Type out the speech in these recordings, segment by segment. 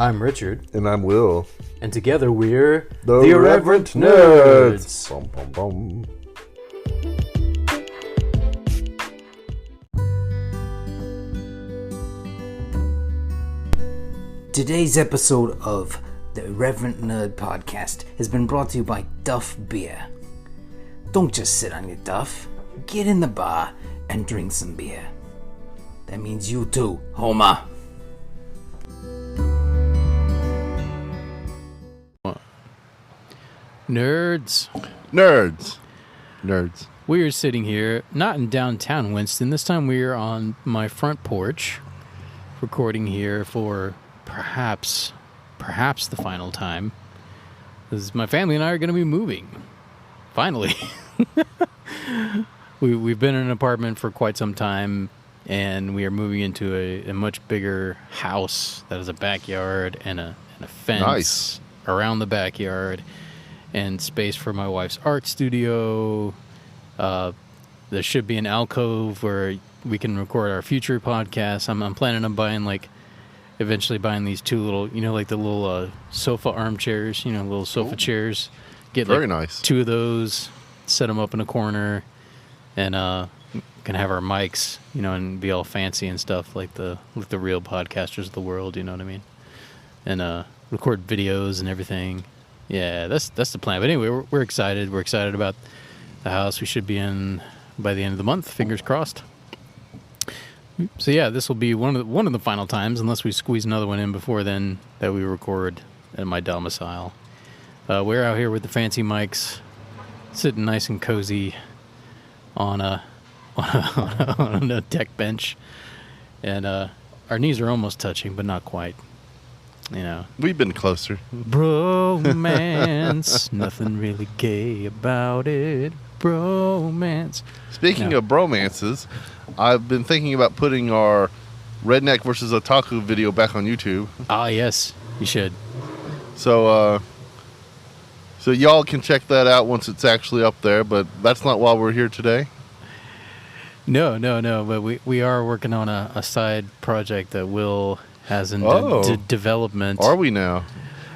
I'm Richard. And I'm Will. And together we're The Irreverent Nerds. Bum, bum, bum. Today's episode of the Irreverent Nerd Podcast has been brought to you by Duff Beer. Don't just sit on your Duff. Get in the bar and drink some beer. That means you too, Homer. Nerds. We are sitting here, not in downtown Winston. This time we are on my front porch, recording here for perhaps the final time. Because my family and I are going to be moving. Finally. We've been in an apartment for quite some time, and we are moving into a much bigger house that has a backyard and a fence around the backyard, and space for my wife's art studio. There should be an alcove where we can record our future podcasts. I'm planning on eventually buying these two little, the little sofa armchairs, little sofa chairs. Get Very nice. Two of those, set them up in a corner, and can have our mics, and be all fancy and stuff like the real podcasters of the world. You know what I mean? And record videos and everything. Yeah, that's the plan. But anyway, we're excited. We're excited about the house we should be in by the end of the month. Fingers crossed. So yeah, this will be one of the final times, unless we squeeze another one in before then, that we record at my domicile. We're out here with the fancy mics, sitting nice and cozy on a deck bench, and our knees are almost touching, but not quite. We've been closer. Bromance, nothing really gay about it. Bromance. Speaking of bromances, I've been thinking about putting our Redneck versus Otaku video back on YouTube. Ah, yes, you should. So y'all can check that out once it's actually up there, but that's not why we're here today. No, but we are working on a side project that Will has in development. Are we now?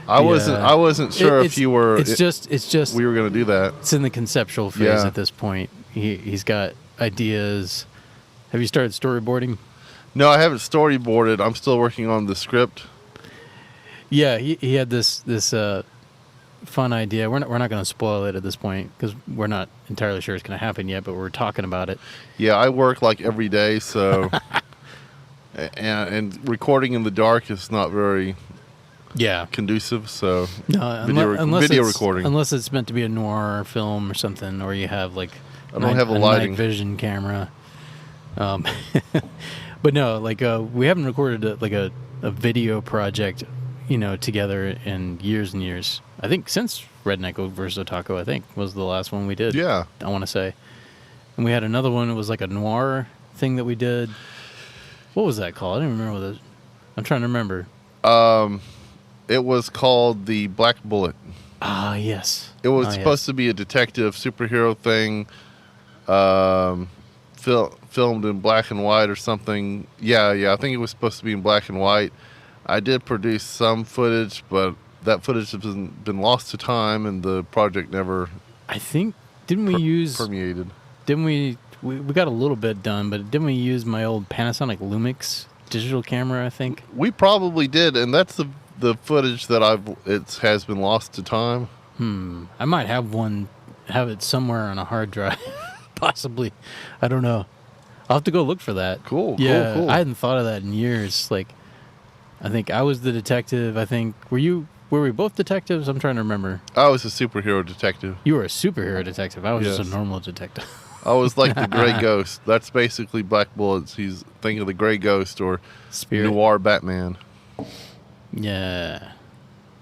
I wasn't sure if you were. It's just we were going to do that. It's in the conceptual phase at this point. He's got ideas. Have you started storyboarding? No, I haven't storyboarded. I'm still working on the script. Yeah, he had this fun idea. We're not going to spoil it at this point because we're not entirely sure it's going to happen yet, but we're talking about it. Yeah, I work like every day, so and recording in the dark is not very conducive. So video recording, unless it's meant to be a noir film or something, or you have like I don't have a lighting night vision camera. But no, we haven't recorded a video project, together in years and years. I think since Redneck versus Otaku, I think was the last one we did. Yeah, I want to say, and we had another one. It was like a noir thing that we did. What was that called? I don't remember what it. I'm trying to remember. It was called The Black Bullet. Ah, yes. It was supposed to be a detective superhero thing, filmed in black and white or something. Yeah. I think it was supposed to be in black and white. I did produce some footage, but that footage has been lost to time, and the project never. I think permeated. Didn't we? We got a little bit done, but didn't we use my old Panasonic Lumix digital camera, I think? We probably did, and that's the footage that has been lost to time. I might have it somewhere on a hard drive, possibly. I don't know. I'll have to go look for that. Cool. I hadn't thought of that in years. I think I was the detective. I think, were we both detectives? I'm trying to remember. I was a superhero detective. You were a superhero detective. I was just a normal detective. I was like the Gray Ghost. That's basically Black Bullets. Think of the Gray Ghost or Spirit. Noir Batman. Yeah.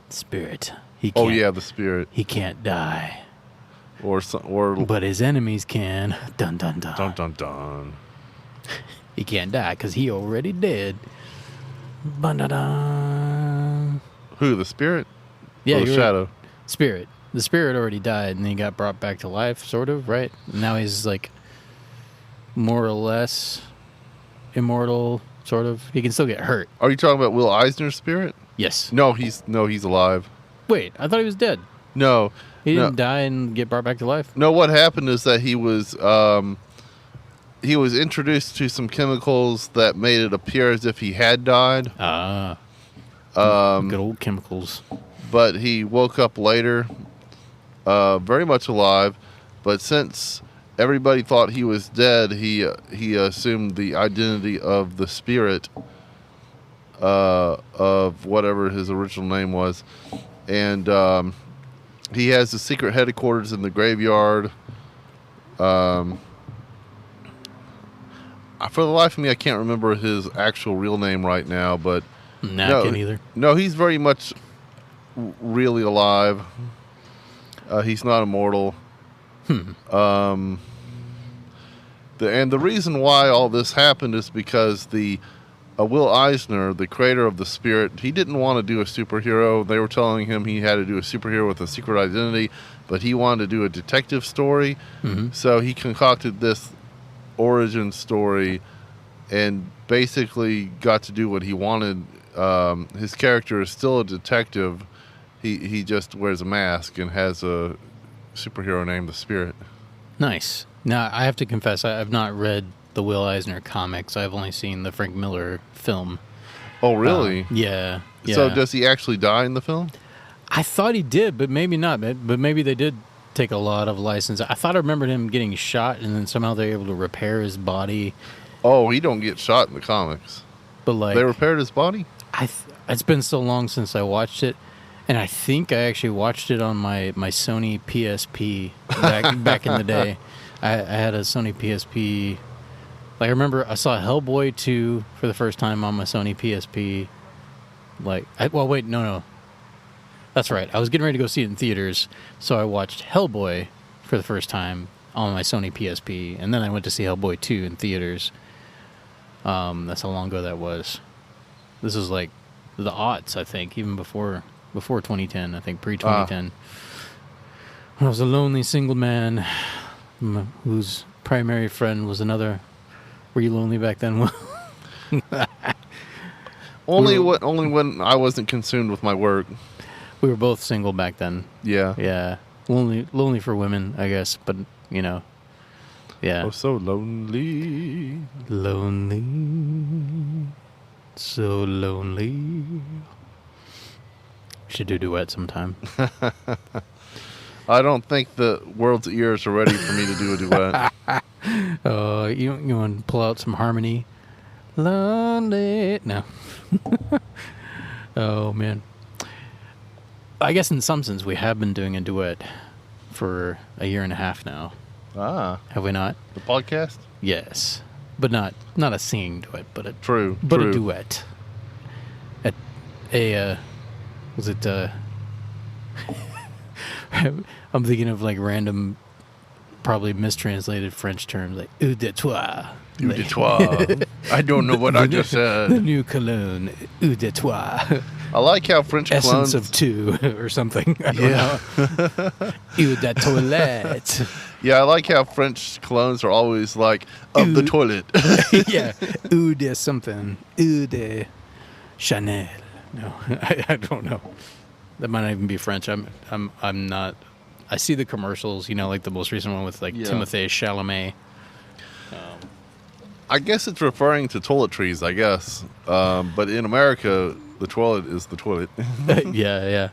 Spirit. The Spirit. He can't die. But his enemies can. Dun, dun, dun. Dun, dun, dun. He can't die because he already dead. Dun, dun, dun. Who, the Spirit? Yeah, or the Shadow? Spirit. The Spirit already died, and then he got brought back to life, sort of, right? Now he's, more or less immortal, sort of. He can still get hurt. Are you talking about Will Eisner's spirit? Yes. No, he's alive. Wait, I thought he was dead. No, He no. didn't die and get brought back to life? No, what happened is that he was introduced to some chemicals that made it appear as if he had died. Ah. Good old chemicals. But he woke up later, very much alive. But since everybody thought he was dead, he assumed the identity of the spirit of whatever his original name was, and he has the secret headquarters in the graveyard. For the life of me, I can't remember his actual real name right now, but Nah, I can't either. no, he's very much really alive. He's not immortal. And the reason why all this happened is because Will Eisner, the creator of the Spirit, he didn't want to do a superhero. They were telling him he had to do a superhero with a secret identity, but he wanted to do a detective story. So he concocted this origin story and basically got to do what he wanted. His character is still a detective. He just wears a mask and has a superhero named the Spirit. Nice. Now, I have to confess, I've not read the Will Eisner comics. I've only seen the Frank Miller film. Oh, really? Yeah. So does he actually die in the film? I thought he did, but maybe not. But maybe they did take a lot of license. I thought I remembered him getting shot, and then somehow they were able to repair his body. Oh, he don't get shot in the comics. But like They repaired his body? it's been so long since I watched it, and I think I actually watched it on my Sony PSP back in the day. I had a Sony PSP. Like, I remember I saw Hellboy 2 for the first time on my Sony PSP. No. That's right. I was getting ready to go see it in theaters, so I watched Hellboy for the first time on my Sony PSP, and then I went to see Hellboy 2 in theaters. That's how long ago that was. This was like the aughts, I think, even before 2010, I think, pre-2010. When I was a lonely single man whose primary friend was another. Were you lonely back then? Only when I wasn't consumed with my work. We were both single back then. Yeah. Yeah. Lonely for women, I guess, but, you know. Yeah. Oh, so lonely. Lonely. So lonely. Should do a duet sometime. I don't think the world's ears are ready for me to do a duet. You want to pull out some harmony? Lonely. No. Oh, man. I guess in some sense we have been doing a duet for a year and a half now. Have we not? The podcast? Yes. But not a singing duet, but a True. a duet. Was it I'm thinking of like random, probably mistranslated French terms like eau de toi. Eau de toi. I don't know what I just The said. new cologne, eau de toi. I like how French Essence colognes... of two or something. I don't know. Eau de toilette. Yeah, I like how French colognes are always like, of the Eau- toilet. Yeah. Eau de something. Eau de Chanel. No, I don't know. That might not even be French. I'm not. I see the commercials, you know, like the most recent one with like Yeah. Timothée Chalamet. I guess it's referring to toiletries, I guess. But in America, the toilet is the toilet. Yeah.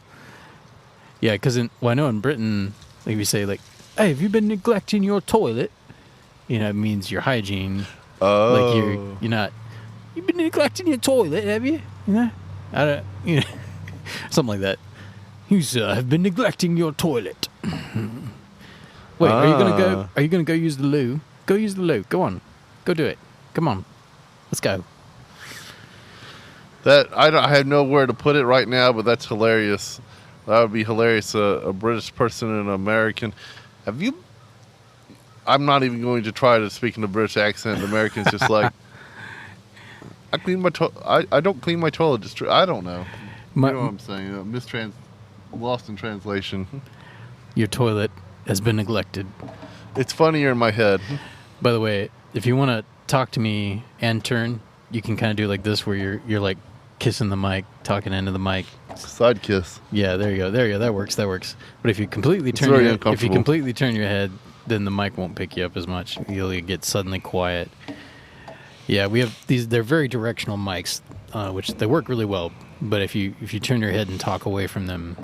Because I know in Britain, like if you say like, "Hey, have you been neglecting your toilet?" You know, it means your hygiene. Oh. Like you're not. You've been neglecting your toilet, have you? Yeah. I don't. You know, something like that. You, sir, have been neglecting your toilet. Wait, are you gonna go? Are you gonna go use the loo? Go use the loo. Go on, go do it. Come on, let's go. That I have nowhere to put it right now, but that's hilarious. That would be hilarious. A British person and an American. Have you? I'm not even going to try to speak in a British accent. The American's just like, I clean my I don't clean my toilet. Just I don't know. You know what I'm saying? Lost in translation. Your toilet has been neglected. It's funnier in my head. By the way, if you want to talk to me and turn, you can kind of do like this, where you're like kissing the mic, talking into the mic. Side kiss. Yeah, there you go. That works. But if you completely It's very if you uncomfortable. completely turn your head, then the mic won't pick you up as much. You'll get suddenly quiet. Yeah, we have these. They're very directional mics, which they work really well. But if you turn your head and talk away from them,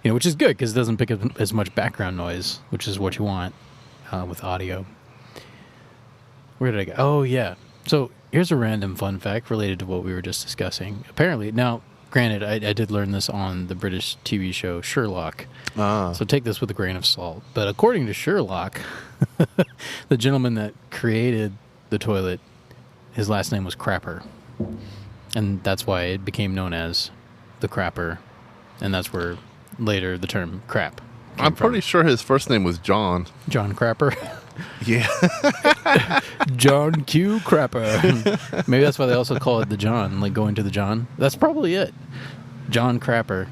which is good because it doesn't pick up as much background noise, which is what you want with audio. Where did I go? Oh yeah. So here's a random fun fact related to what we were just discussing. Apparently, now granted, I did learn this on the British TV show Sherlock. So take this with a grain of salt. But according to Sherlock, the gentleman that created the toilet, his last name was Crapper. And that's why it became known as the Crapper. And that's where later the term crap came I'm pretty from. sure his first name was John. John Crapper. Yeah. John Q. Crapper. Maybe that's why they also call it the John, like going to the John. That's probably it. John Crapper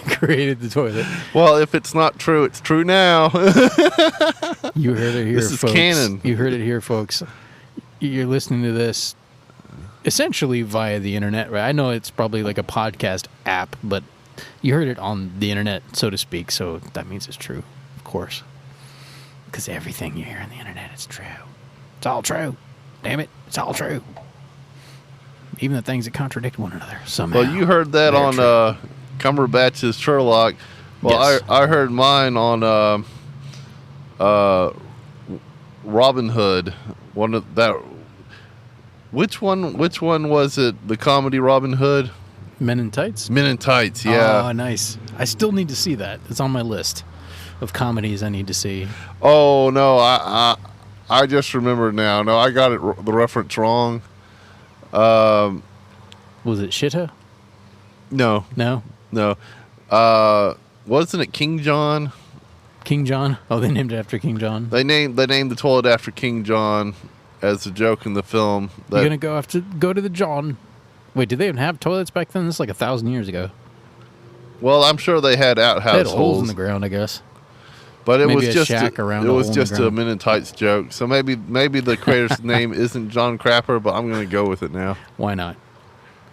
created the toilet. Well, if it's not true, it's true now. You heard it here, This is folks. canon. You heard it here, folks. You're listening to this essentially via the internet, right? I know it's probably like a podcast app, but you heard it on the internet, so to speak, so that means it's true, of course. Because everything you hear on the internet is true. It's all true. Damn it, it's all true. Even the things that contradict one another somehow. Well, you heard that they're on true. Cumberbatch's Sherlock. Well, Yes. I heard mine on Robin Hood. One of that. Which one was it? The comedy Robin Hood? Men in Tights? Men in Tights. Yeah. Oh, nice. I still need to see that. It's on my list of comedies I need to see. Oh no, I just remembered now. No, I got the reference wrong. Was it Shitta? No, No? wasn't it King John? King John? Oh, they named it after King John? They named the toilet after King John as a joke in the film. You're going to go to the John. Wait, did they even have toilets back then? This is like 1,000 years ago. Well, I'm sure they had outhouse They had holes in holes, the ground, I guess. but it maybe was a just shack around it a was hole in the just a ground. Men in Tights joke. So maybe the creator's name isn't John Crapper, but I'm going to go with it now. Why not?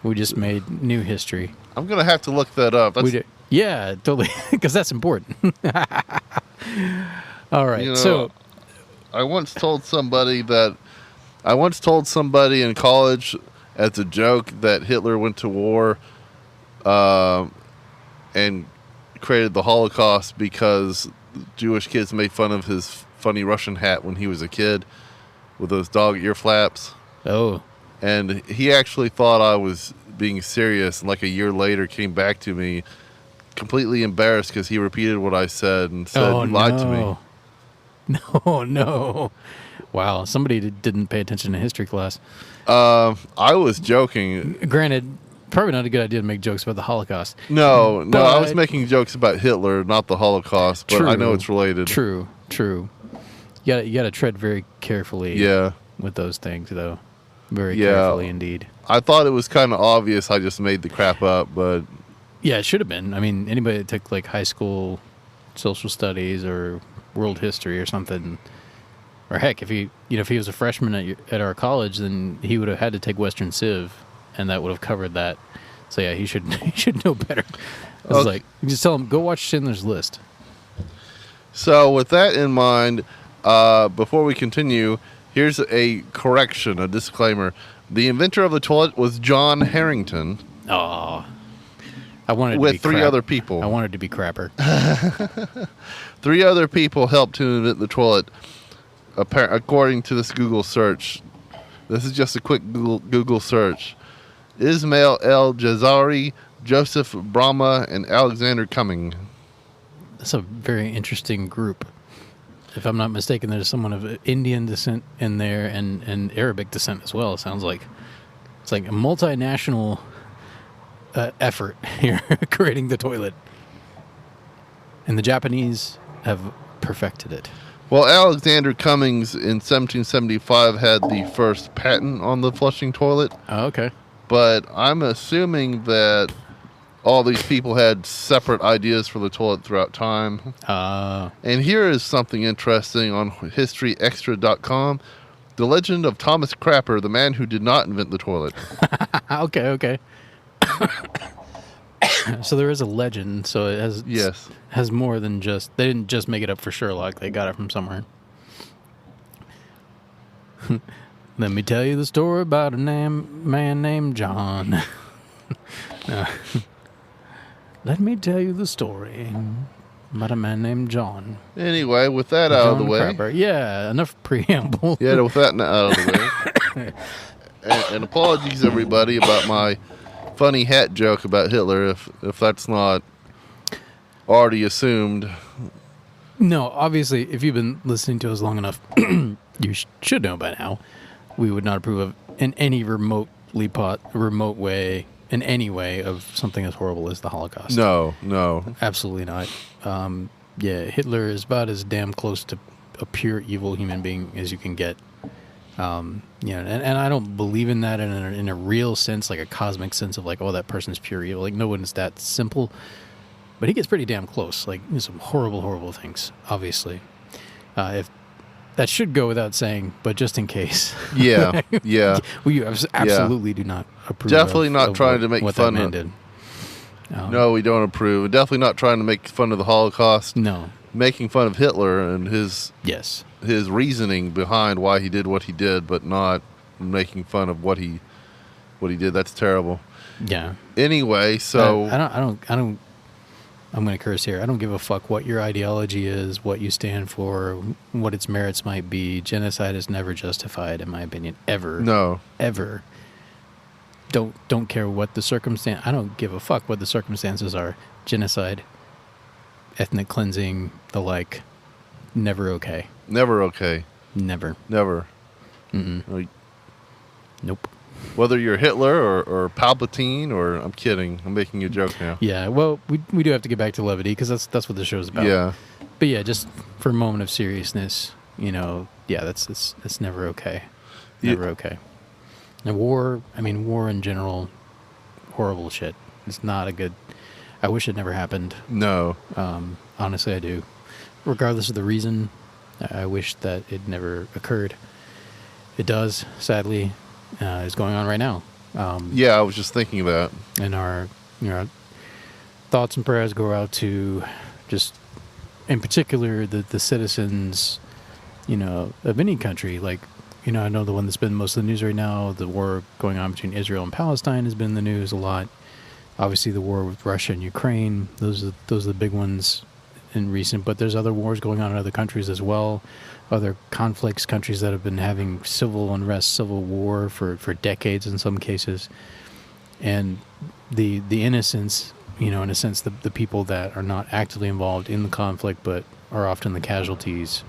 We just made new history. I'm going to have to look that up. That's, We did. Yeah, totally. Because that's important. All right. You know, So, I once told somebody in college as a joke that Hitler went to war and created the Holocaust because Jewish kids made fun of his funny Russian hat when he was a kid with those dog ear flaps. oh, And he actually thought I was being serious, and like a year later came back to me completely embarrassed because he repeated what I said and said, oh "You lied to me." no. No. Wow, somebody didn't pay attention to history class. I was joking. Granted, probably not a good idea to make jokes about the Holocaust. No, I was But- making jokes about Hitler, not the Holocaust, but I know it's related. True. You got to tread very carefully Yeah. with those things, though. Very Yeah. carefully indeed. I thought it was kind of obvious. I just made the crap up, but Yeah, it should have been. I mean, anybody that took like high school social studies or world history or something, or heck, if he was a freshman at our college, then he would have had to take Western Civ, and that would have covered that. So yeah, he should know better. I was Okay. like, you just tell him, go watch Schindler's List. so with that in mind, before we continue, here's a correction, a disclaimer. The inventor of the toilet was John Harrington Oh, I wanted to be with three crap. other people. I wanted to be crapper. 3 other people helped to invent the toilet, according to this Google search. This is just a quick Google search. Ismail El Jazari, Joseph Brahma, and Alexander Cumming. That's a very interesting group. If I'm not mistaken, there's someone of Indian descent in there and Arabic descent as well. It sounds like it's like a multinational effort here creating the toilet. And the Japanese have perfected it. Well, Alexander Cummings in 1775 had the first patent on the flushing toilet, Oh, okay. but I'm assuming that all these people had separate ideas for the toilet throughout time. And here is something interesting on historyextra.com. The Legend of Thomas Crapper, the man who did not invent the toilet. Okay. So there is a legend. So it has more than just. They didn't just make it up for Sherlock. They got it from somewhere. Let me tell you the story about a man named John. Let me tell you the story about a man named John. Anyway, with that out of the way. Crapper. Yeah, enough preamble. Yeah, with that out of the way. and apologies, everybody, about my funny hat joke about Hitler, if that's not already assumed. No, obviously, if you've been listening to us long enough, you should know by now, we would not approve of in any remote way, in any way, of something as horrible as the Holocaust. No. Absolutely not. Hitler is about as damn close to a pure evil human being as you can get. And I don't believe in that in a real sense, like a cosmic sense of like, oh, that person's pure evil. Like, no one's that simple. But he gets pretty damn close. Like, some horrible, horrible things, obviously. If that should go without saying, but just in case. Yeah. We absolutely do not approve. Definitely not trying to make what fun that man of. did. No, we don't approve. Definitely not trying to make fun of the Holocaust. No. Making fun of Hitler and his reasoning behind why he did what he did, but not making fun of what he did. That's terrible. Yeah. Anyway, so I don't. I'm going to curse here. I don't give a fuck what your ideology is, what you stand for, what its merits might be. Genocide is never justified, in my opinion, ever. No. Ever. Don't care what the circumstance. I don't give a fuck what the circumstances are. Genocide, ethnic cleansing, the like. Never okay. Never okay. Never. Like, nope. Whether you're Hitler or Palpatine or... I'm kidding. I'm making a joke now. Yeah, well, we do have to get back to levity because that's what the show's about. Yeah. But yeah, just for a moment of seriousness, that's never okay. Never okay. And war in general, horrible shit. It's not a good... I wish it never happened. No. Honestly, I do. Regardless of the reason, I wish that it never occurred. It does, sadly. Is going on right now. I was just thinking of that. And our thoughts and prayers go out to just, in particular, the citizens, of any country. Like, I know the one that's been most of the news right now, the war going on between Israel and Palestine has been in the news a lot. Obviously, the war with Russia and Ukraine, those are the big ones in recent. But there's other wars going on in other countries as well. Other conflicts, countries that have been having civil unrest, civil war for decades in some cases. And the innocents, in a sense, the people that are not actively involved in the conflict but are often the casualties.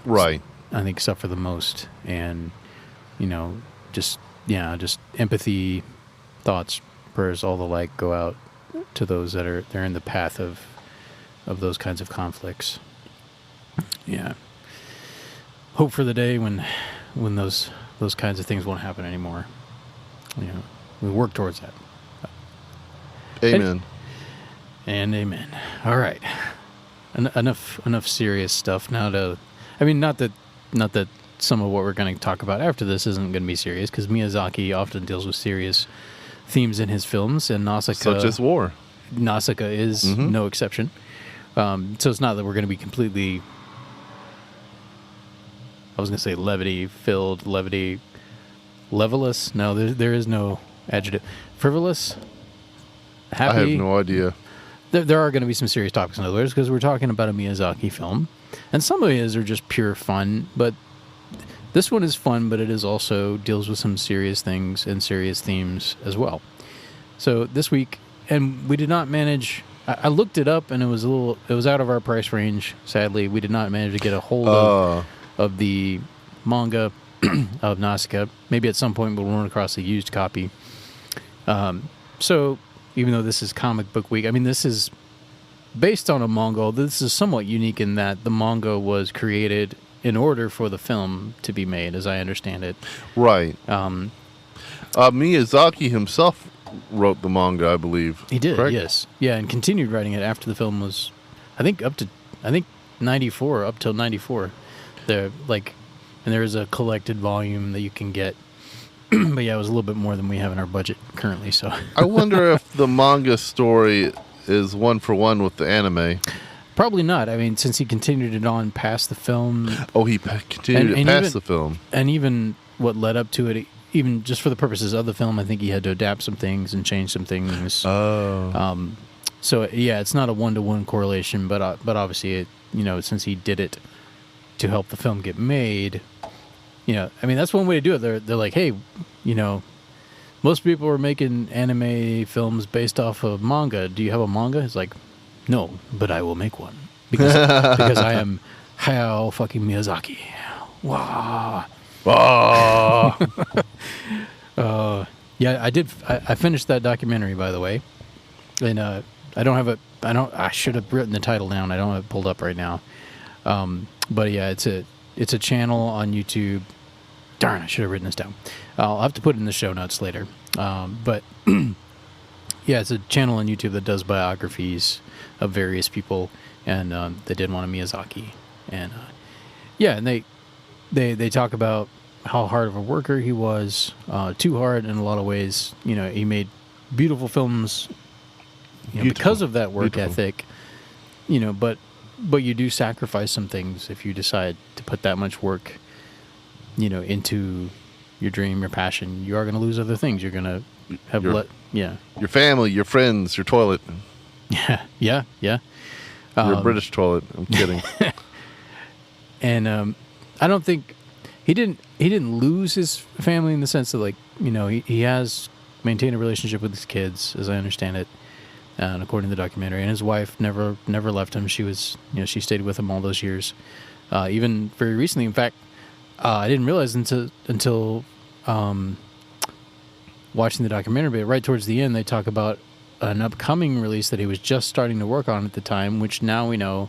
Right. I think suffer the most. And, just empathy, thoughts, prayers, all the like go out to those they're in the path of those kinds of conflicts. Yeah. Hope for the day when those kinds of things won't happen anymore. We work towards that. Amen. And amen. All right. Enough serious stuff now to. I mean, not that some of what we're going to talk about after this isn't going to be serious, because Miyazaki often deals with serious themes in his films, and Nausicaä, such as war. Nausicaä is no exception. So it's not that we're going to be completely. I was going to say levity-filled, levelous. No, there is no adjective. Frivolous? Happy? I have no idea. There are going to be some serious topics, in other words, because we're talking about a Miyazaki film. And some of his are just pure fun, but this one is fun, but it is also deals with some serious things and serious themes as well. So this week, and we did not manage... I looked it up, and it was out of our price range, sadly. We did not manage to get a hold of the manga of Nausicaä. Maybe at some point we'll run across a used copy. So even though this is comic book week, I mean, this is based on a manga. This is somewhat unique in that the manga was created in order for the film to be made, as I understand it. Right. Miyazaki himself wrote the manga, I believe. He did, correct? Yes. Yeah, and continued writing it after the film was, I think 94, up till 94. And there is a collected volume that you can get. But yeah, it was a little bit more than we have in our budget currently. So I wonder if the manga story is one for one with the anime. probably not. I mean, since he continued it on past the film. Oh, he continued it past the film. And even what led up to it, even just for the purposes of the film, I think he had to adapt some things and change some things. Oh. So yeah, it's not a 1-to-1 correlation, but obviously, it, since he did it to help the film get made, I mean, that's one way to do it. They're like, hey, most people are making anime films based off of manga. Do you have a manga? It's like, no, but I will make one because I am Hayao fucking Miyazaki. Wow. Yeah, I did. I finished that documentary, by the way, and I should have written the title down. I don't have it pulled up right now. But yeah, it's a channel on YouTube. Darn, I should have written this down. I'll have to put it in the show notes later. But yeah, it's a channel on YouTube that does biographies of various people, and they did one of Miyazaki, and yeah, and they talk about how hard of a worker he was, too hard in a lot of ways. He made beautiful films, because of that work ethic. But you do sacrifice some things if you decide to put that much work, into your dream, your passion. You are going to lose other things. You're going to have your family, your friends, your toilet. Yeah. Your British toilet. I'm kidding. And I don't think he didn't lose his family in the sense that he has maintained a relationship with his kids, as I understand it, and according to the documentary. And his wife never left him. She was she stayed with him all those years, even very recently. In fact, I didn't realize until watching the documentary, but right towards the end, they talk about an upcoming release that he was just starting to work on at the time, which now we know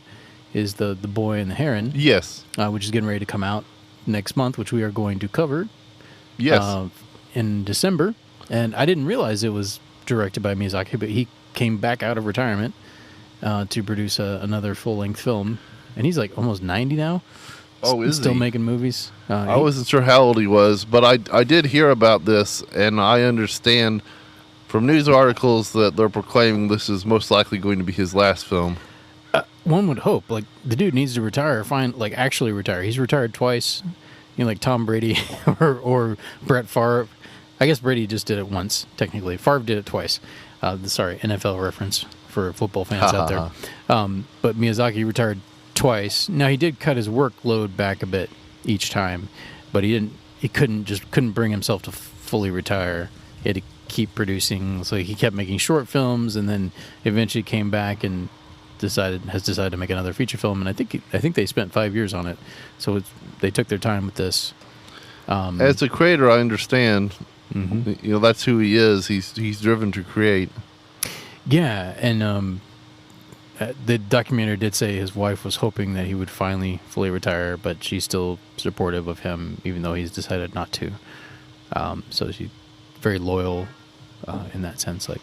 is the Boy and the Heron. Yes. Which is getting ready to come out next month, which we are going to cover. Yes. In December. And I didn't realize it was directed by Miyazaki, but he came back out of retirement to produce another full-length film. And he's like almost 90 now. Oh, is still he? making movies? I wasn't sure how old he was, but I did hear about this, and I understand from news articles that they're proclaiming this is most likely going to be his last film. One would hope. Like, the dude needs to retire. Actually retire. He's retired twice. Like Tom Brady or Brett Favre. I guess Brady just did it once, technically. Favre did it twice. Sorry, NFL reference for football fans out there. But Miyazaki retired twice. Now, he did cut his workload back a bit each time, but he couldn't bring himself to fully retire. He had to keep producing, so he kept making short films, and then eventually came back and has decided to make another feature film. And I think they spent 5 years on it, so they took their time with this. As a creator, I understand. Mm-hmm. That's who he is. He's driven to create. Yeah, and the documentary did say his wife was hoping that he would finally fully retire, but she's still supportive of him, even though he's decided not to. So she's very loyal in that sense. But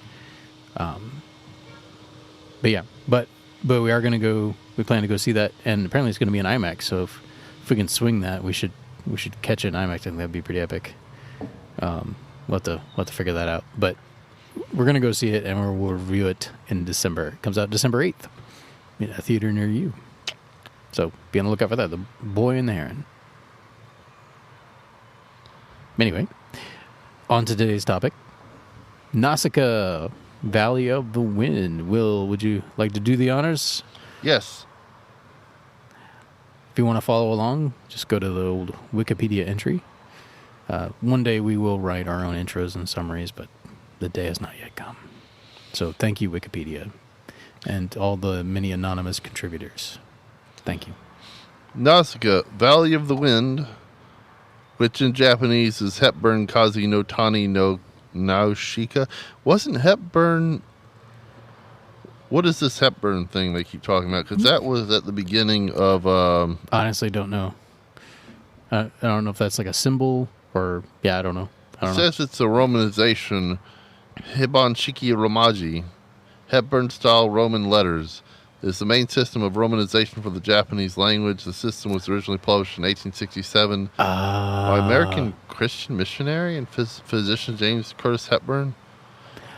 yeah, but we are going to go. We plan to go see that, and apparently it's going to be an IMAX. So if we can swing that, we should catch it in IMAX. I think that'd be pretty epic. We'll have to figure that out, but we're going to go see it, and we'll review it in December. It comes out December 8th in a theater near you. So be on the lookout for that. The Boy and the Heron. Anyway, on to today's topic. Nausicaä, Valley of the Wind. Will, would you like to do the honors? Yes. If you want to follow along, just go to the old Wikipedia entry. One day we will write our own intros and summaries, but the day has not yet come. So thank you, Wikipedia, and all the many anonymous contributors. Thank you. Nausicaä, Valley of the Wind, which in Japanese is Hepburn Kazi no Tani no Nausicaä. Wasn't Hepburn... What is this Hepburn thing they keep talking about? Because that was at the beginning of... Honestly, don't know. I don't know if that's like a symbol or... Yeah, I don't know. It says it's a romanization. Hibon Shiki Romaji. Hepburn-style Roman letters. is the main system of romanization for the Japanese language. The system was originally published in 1867 by American Christian missionary and physician James Curtis Hepburn.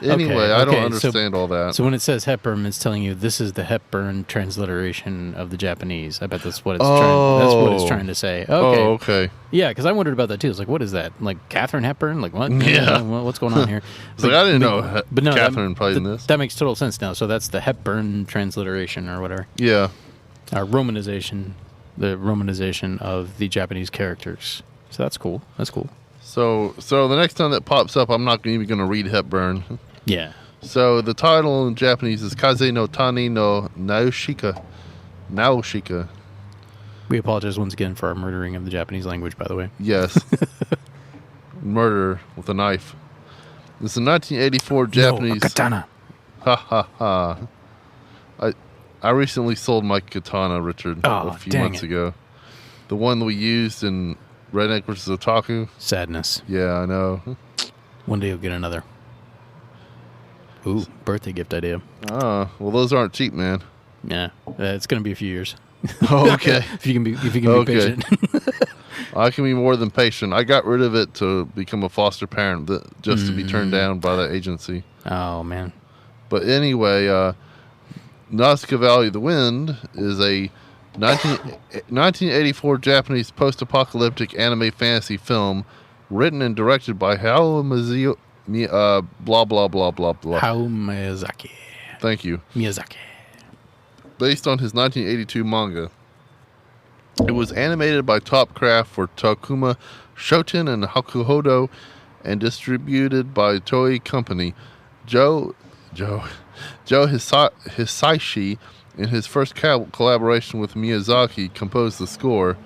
Anyway, I don't understand all that. So when it says Hepburn, it's telling you this is the Hepburn transliteration of the Japanese. I bet that's what it's trying to say. Okay. Oh, okay. Yeah, because I wondered about that too. It's like, what is that? Like Catherine Hepburn? Like what? Yeah. What's going on here? I didn't know but no, Catherine played in this. That makes total sense now. So that's the Hepburn transliteration or whatever. Yeah. Romanization, the romanization of the Japanese characters. So that's cool. That's cool. So the next time that pops up, I'm not even going to read Hepburn. Yeah. So the title in Japanese is Kaze no Tani no Nausicaä. Nausicaä. We apologize once again for our murdering of the Japanese language, by the way. Yes. Murder with a knife. This is a 1984 Japanese... No, a katana. Ha ha ha. I recently sold my katana, Richard, a few months ago. The one we used in Redneck vs. Otaku. Sadness. Yeah, I know. One day you'll get another. Ooh, birthday gift idea. Well, those aren't cheap, man. Yeah, it's going to be a few years. Oh, okay. if you can be patient. I can be more than patient. I got rid of it to become a foster parent, just to be turned down by that agency. Oh man. But anyway, Nausicaä Valley of the Wind is a 1984 Japanese post-apocalyptic anime fantasy film written and directed by blah blah blah blah blah. Hayao Miyazaki. Thank you. Miyazaki. Based on his 1982 manga. It was animated by Topcraft for Takuma Shoten and Hakuhodo and distributed by Toei Company. Joe Hisaishi, in his first collaboration with Miyazaki, composed the score.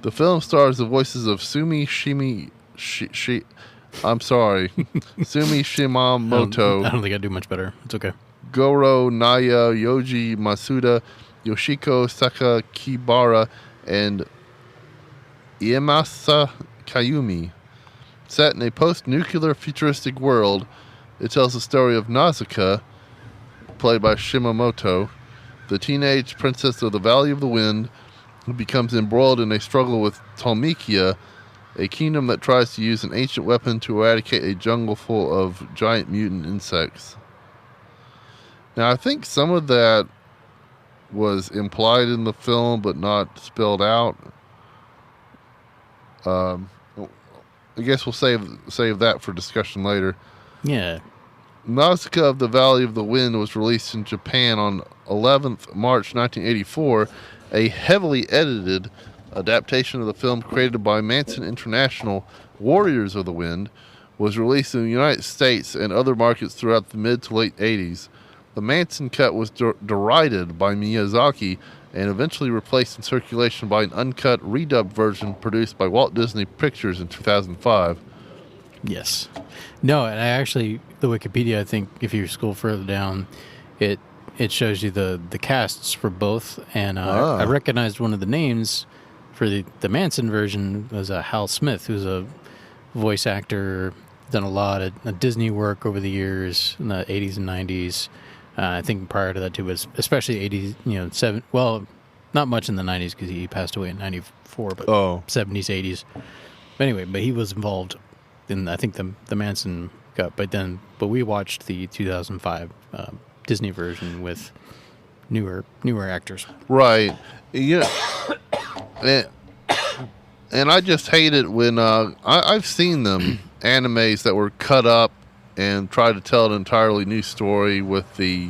The film stars the voices of Sumi Shimamoto. I don't think I do much better. It's okay. Goro Naya, Yoji Masuda, Yoshiko Sakakibara, and Iemasa Kayumi. Set in a post-nuclear futuristic world, it tells the story of Nausicaä, played by Shimamoto, the teenage princess of the Valley of the Wind, who becomes embroiled in a struggle with Talmikia, a kingdom that tries to use an ancient weapon to eradicate a jungle full of giant mutant insects. Now, I think some of that was implied in the film, but not spelled out. I guess we'll save that for discussion later. Yeah. Nausicaä of the Valley of the Wind was released in Japan on 11th March 1984, a heavily edited adaptation of the film created by Manson International. Warriors of the Wind was released in the United States and other markets throughout the mid to late 80s. The Manson cut was derided by Miyazaki and eventually replaced in circulation by an uncut, redubbed version produced by Walt Disney Pictures in 2005. Yes. No, and I actually, the Wikipedia, I think, if you scroll further down, it shows you the casts for both, and I recognized one of the names for the Manson version was Hal Smith, who's a voice actor, done a lot of Disney work over the years in the 80s and 90s. I think prior to that too, but especially 80s, well, not much in the 90s because he passed away in 94, but 70s, 80s. Anyway, but he was involved in, I think, the Manson cut. But we watched the 2005 Disney version with newer actors. Right. Yeah. And I just hate it when I've seen them animes that were cut up and tried to tell an entirely new story with the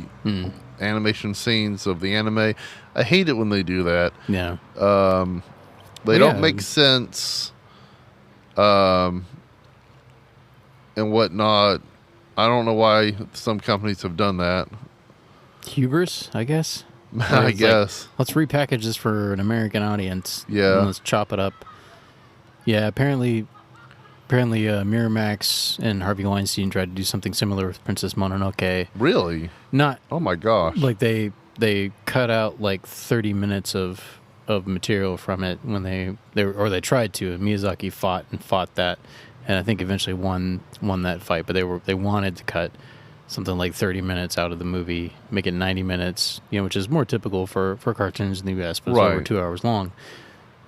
animation scenes of the anime. I hate it when they do that. Yeah. They don't make sense and whatnot. I don't know why some companies have done that. Hubris, I guess. I guess. Like, let's repackage this for an American audience. Yeah. And let's chop it up. Yeah, apparently Miramax and Harvey Weinstein tried to do something similar with Princess Mononoke. Really? Not. Oh my gosh. Like they cut out like 30 minutes of material from it when they tried to. And Miyazaki fought that, and I think eventually won that fight. But they wanted to cut something like 30 minutes out of the movie, make it 90 minutes, which is more typical for cartoons in the U.S., but it's over 2 hours long.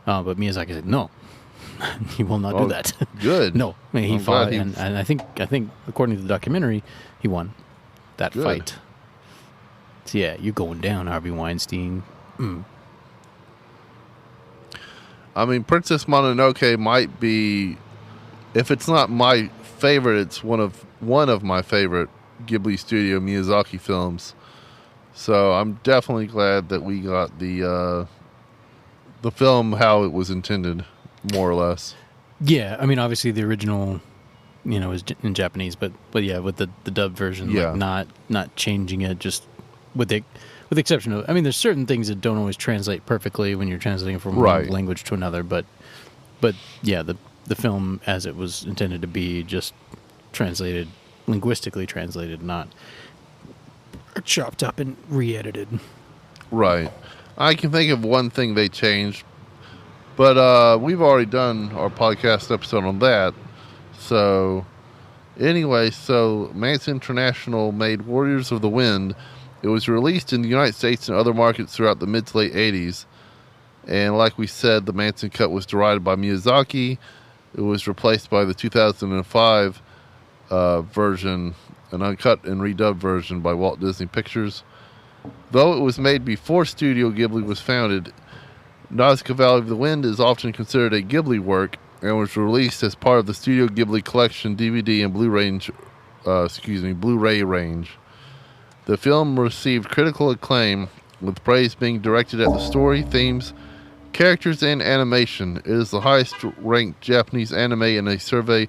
But Miyazaki said, no, he will not do that. Good. No. I mean, he fought, and I think according to the documentary, he won that fight. So yeah, you're going down, Harvey Weinstein. I mean, Princess Mononoke might be, if it's not my favorite, it's one of my favorite Ghibli Studio Miyazaki films. So I'm definitely glad that we got the film how it was intended, more or less. Yeah, I mean, obviously the original, is in Japanese, but yeah, with the dub version, like not changing it, just with the exception of, I mean, there's certain things that don't always translate perfectly when you're translating from one language to another, but yeah, the film as it was intended to be, just linguistically translated, not chopped up and re-edited. Right. I can think of one thing they changed, but we've already done our podcast episode on that. So anyway, Manson International made Warriors of the Wind. It was released in the United States and other markets throughout the mid to late 80s. And like we said, the Manson cut was derided by Miyazaki. It was replaced by the 2005 version, an uncut and redubbed version by Walt Disney Pictures. Though it was made before Studio Ghibli was founded, Nausicaä Valley of the Wind is often considered a Ghibli work and was released as part of the Studio Ghibli Collection DVD and Blu-ray range. The film received critical acclaim, with praise being directed at the story, themes, characters, and animation. It is the highest-ranked Japanese anime in a survey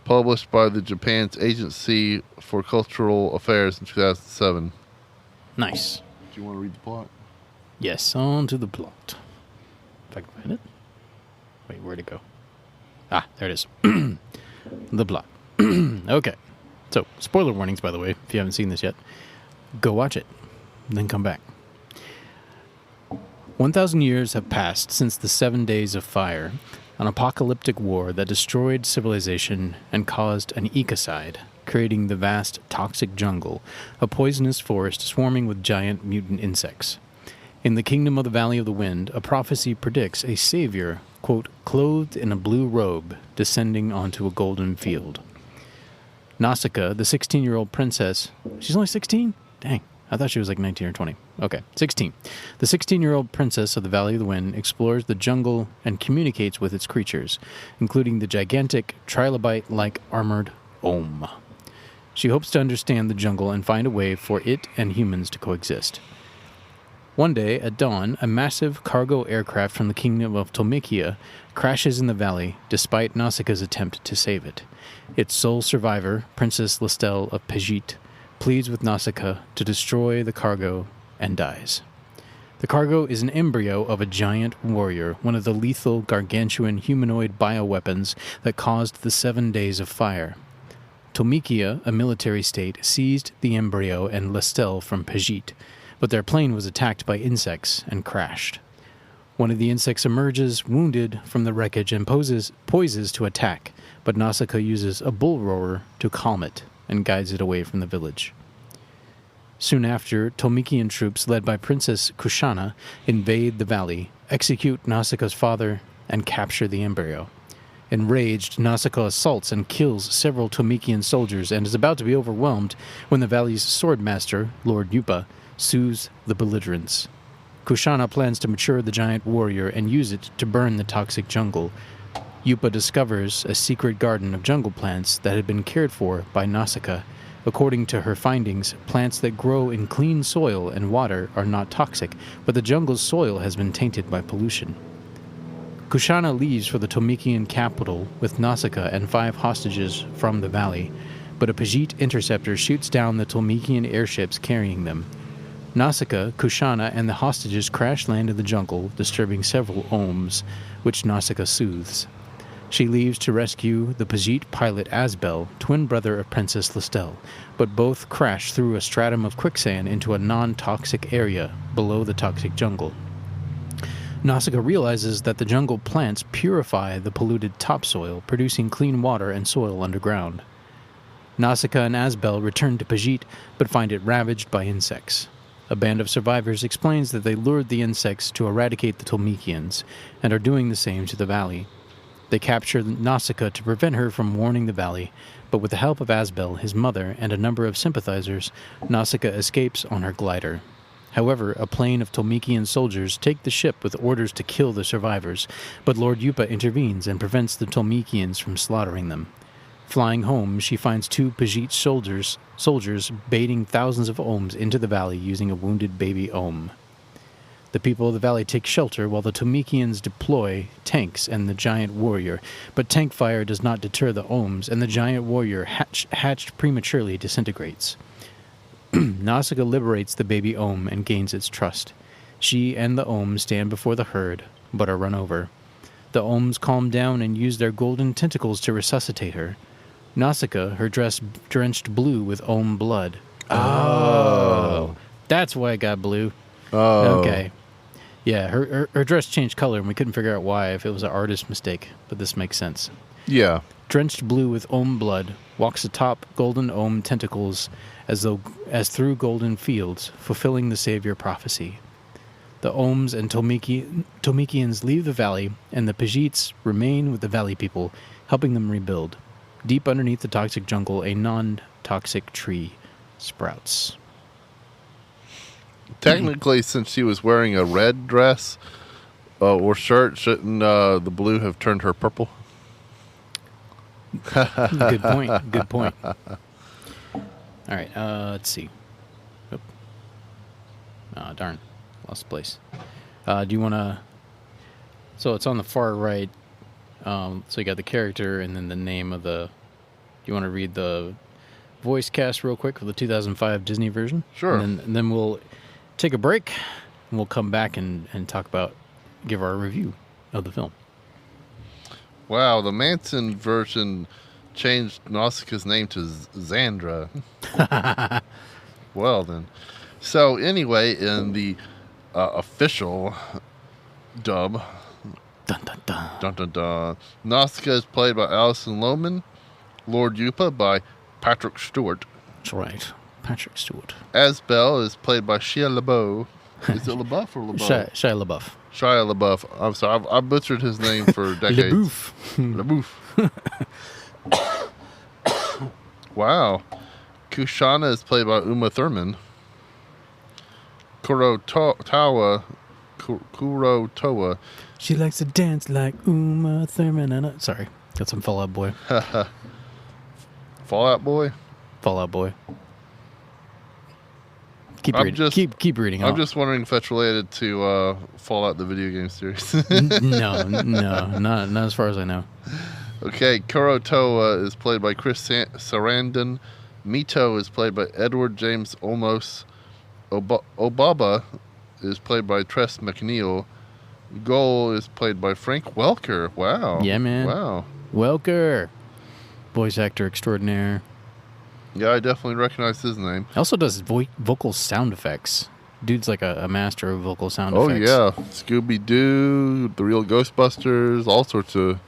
published by the Japan's Agency for Cultural Affairs in 2007. Nice. Do you want to read the plot? Yes, on to the plot. If I can find it. Wait, where'd it go? Ah, there it is. The plot. Okay. So, spoiler warnings, by the way, if you haven't seen this yet. Go watch it, then come back. 1,000 years have passed since the 7 Days of Fire, an apocalyptic war that destroyed civilization and caused an ecocide, creating the vast toxic jungle, a poisonous forest swarming with giant mutant insects. In the kingdom of the Valley of the Wind, a prophecy predicts a savior, quote, clothed in a blue robe, descending onto a golden field. Nausicaä, the 16-year-old princess... She's only 16? Dang, I thought she was like 19 or 20. Okay, 16. The 16-year-old princess of the Valley of the Wind explores the jungle and communicates with its creatures, including the gigantic, trilobite-like armored Om. She hopes to understand the jungle and find a way for it and humans to coexist. One day, at dawn, a massive cargo aircraft from the kingdom of Nausicaä crashes in the valley, despite Nausicaa's attempt to save it. Its sole survivor, Princess Lestelle of Pejit, pleads with Nausicaä to destroy the cargo and dies. The cargo is an embryo of a giant warrior, one of the lethal gargantuan humanoid bioweapons that caused the 7 Days of Fire. Nausicaä, a military state, seized the embryo and Lestelle from Pejit, but their plane was attacked by insects and crashed. One of the insects emerges, wounded, from the wreckage and poises to attack, but Nausicaä uses a bull roarer to calm it and guides it away from the village. Soon after, Nausicaän troops led by Princess Kushana invade the valley, execute Nausicaa's father, and capture the embryo. Enraged, Nausicaä assaults and kills several Nausicaän soldiers and is about to be overwhelmed when the valley's swordmaster, Lord Yupa, soothes the belligerents. Kushana plans to mature the giant warrior and use it to burn the toxic jungle. Yupa discovers a secret garden of jungle plants that had been cared for by Nausicaä. According to her findings, plants that grow in clean soil and water are not toxic, but the jungle's soil has been tainted by pollution. Kushana leaves for the Nausicaän capital with Nausicaä and 5 hostages from the valley, but a Pejit interceptor shoots down the Nausicaän airships carrying them. Nausicaä, Kushana, and the hostages crash land in the jungle, disturbing several Oms, which Nausicaä soothes. She leaves to rescue the Pejit pilot Asbel, twin brother of Princess Lestelle, but both crash through a stratum of quicksand into a non-toxic area below the toxic jungle. Nausicaä realizes that the jungle plants purify the polluted topsoil, producing clean water and soil underground. Nausicaa and Asbel return to Pajit, but find it ravaged by insects. A band of survivors explains that they lured the insects to eradicate the Tolmekians, and are doing the same to the valley. They capture Nausicaa to prevent her from warning the valley, but with the help of Asbel, his mother, and a number of sympathizers, Nausicaa escapes on her glider. However, a plane of Tolmekian soldiers take the ship with orders to kill the survivors, but Lord Yupa intervenes and prevents the Tolmekians from slaughtering them. Flying home, she finds 2 Pajit soldiers baiting thousands of Ohms into the valley using a wounded baby Ohm. The people of the valley take shelter while the Tolmekians deploy tanks and the giant warrior, but tank fire does not deter the Ohms, and the giant warrior hatched prematurely disintegrates. Nausicaa liberates the baby Ohm and gains its trust. She and the Ohms stand before the herd, but are run over. The Ohms calm down and use their golden tentacles to resuscitate her. Nausicaa, her dress drenched blue with Ohm blood. Oh. That's why it got blue. Oh. Okay. Yeah, her dress changed color, and we couldn't figure out why, if it was an artist mistake, but this makes sense. Yeah. Drenched blue with Ohm blood, walks atop golden Ohm tentacles as through golden fields, fulfilling the savior prophecy. The Ohms and Tolmekians leave the valley, and the Pajits remain with the valley people, helping them rebuild. Deep underneath the toxic jungle, a non-toxic tree sprouts. Technically, since she was wearing a red dress or shirt, shouldn't the blue have turned her purple? Good point. Good point. All right, let's see. Oh, darn. Lost place. Do you want to... So it's on the far right. So you got the character and then the name of the... Do you want to read the voice cast real quick for the 2005 Disney version? Sure. And then we'll take a break, and we'll come back and talk about... Give our review of the film. Wow, the Manson version changed Nausicaa's name to Xandra. Well, then. So, anyway, in the official dub, Dun, dun, dun. dun, dun, dun, Nausicaa is played by Alison Lohman, Lord Yupa by Patrick Stewart. That's right. Patrick Stewart. Asbel is played by Shia LaBeouf. Is it LaBeouf or LaBeouf? Shia LaBeouf. Shia LaBeouf. I'm sorry, I butchered his name for decades. LaBeouf. Wow. Kushana is played by Uma Thurman. Kurotoa. She likes to dance like Uma Thurman. Sorry, got some Fall Out Boy. Fallout Boy? Fall Out Boy. Keep I'm reading. just- Keep reading. I'm just wondering if that's related to Fallout, the video game series. No, not as far as I know. Okay, Kurotoa is played by Chris Sarandon. Mito is played by Edward James Olmos. Obaba is played by Tress McNeil. Goal is played by Frank Welker. Wow. Yeah, man. Wow. Welker, voice actor extraordinaire. Yeah, I definitely recognize his name. He also does vocal sound effects. Dude's like a master of vocal sound Oh, effects. yeah. Scooby-Doo, The Real Ghostbusters, all sorts of...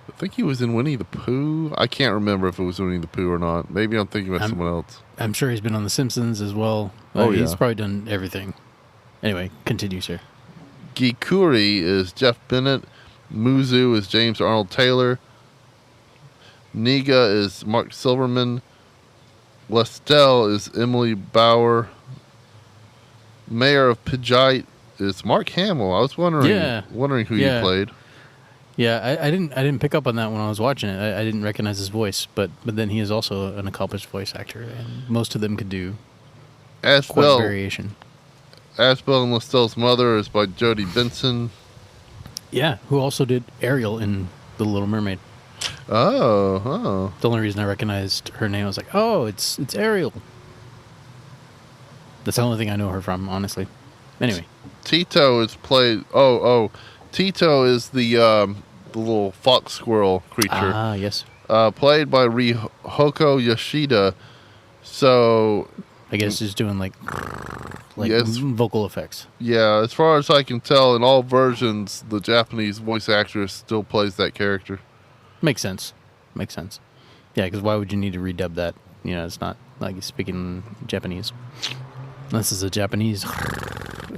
I think he was in Winnie the Pooh. I can't remember if it was Winnie the Pooh or not. Maybe I'm thinking about someone else. I'm sure he's been on The Simpsons as well. Oh, He's yeah. probably done everything. Anyway, continue, sir. Gikuri is Jeff Bennett. Muzu is James Arnold Taylor. Niga is Mark Silverman. Lestel is Emily Bauer. Mayor of Pajite is Mark Hamill. I was wondering who you played. Yeah, I didn't pick up on that when I was watching it. I didn't recognize his voice, but then he is also an accomplished voice actor, and most of them could do quite variation. Asbel and Lestel's mother is by Jodie Benson. Yeah, who also did Ariel in The Little Mermaid. Oh. The only reason I recognized her name, I was like, oh, it's Ariel. That's the only thing I know her from, honestly. Anyway. Tito is played... Tito is the little fox squirrel creature. Ah, yes. Played by Rihoko Yoshida. So... I guess he's doing like Yes. vocal effects. Yeah, as far as I can tell, in all versions, the Japanese voice actress still plays that character. Makes sense. Yeah, because why would you need to redub that You know, it's not like he's speaking Japanese. This is a Japanese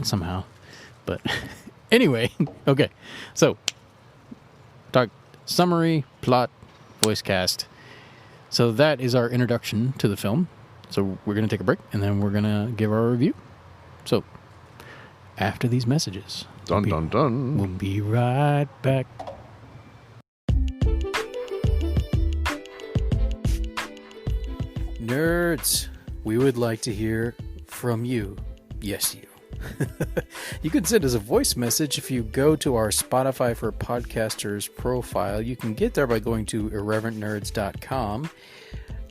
somehow. But anyway, okay. So, talk summary, plot, voice cast. So that is our introduction to the film. So we're going to take a break, and then we're going to give our review. So, after these messages. Dun, dun, dun. We'll be right back. Nerds, we would like to hear from you. Yes, you. You can send us a voice message if you go to our Spotify for Podcasters profile. You can get there by going to irreverentnerds.com.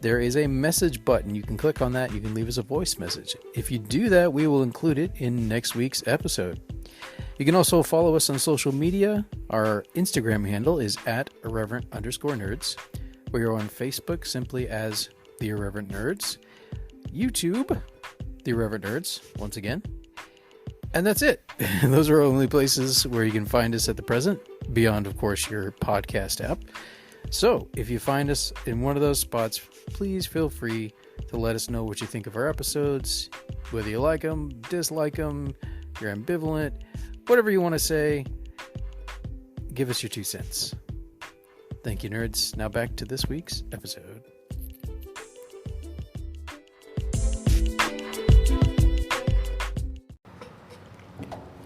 There is a message button. You can click on that. You can leave us a voice message. If you do that, we will include it in next week's episode. You can also follow us on social media. Our Instagram handle is at irreverent_nerds. We are on Facebook simply as The Irreverent Nerds. YouTube, The Irreverent Nerds, once again. And that's it. Those are only places where you can find us at the present, beyond, of course, your podcast app. So, if you find us in one of those spots, please feel free to let us know what you think of our episodes, whether you like them, dislike them, you're ambivalent, whatever you want to say, give us your 2 cents. Thank you, nerds. Now back to this week's episode.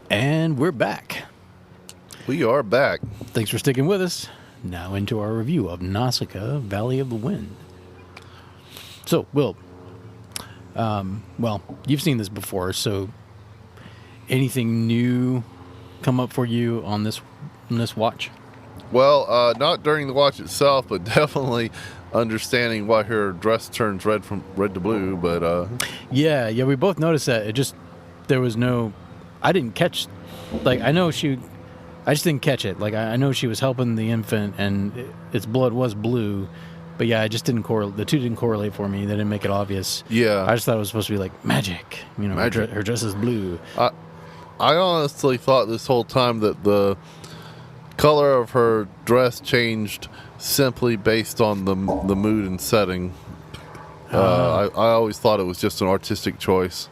And we're back. We are back. Thanks for sticking with us. Now into our review of Nausicaä, Valley of the Wind. So, Will, well, you've seen this before, so anything new come up for you on this watch? Well, not during the watch itself, but definitely understanding why her dress turns red from red to blue. But yeah, we both noticed that. It just there was no. I didn't catch. Like I just didn't catch it. Like I know she was helping the infant, and its blood was blue. But yeah, I just didn't correlate. The two didn't correlate for me. They didn't make it obvious. Yeah, I just thought it was supposed to be like magic. You know, magic. Her dress is blue. I honestly thought this whole time that the color of her dress simply based on the mood and setting. I always thought it was just an artistic choice.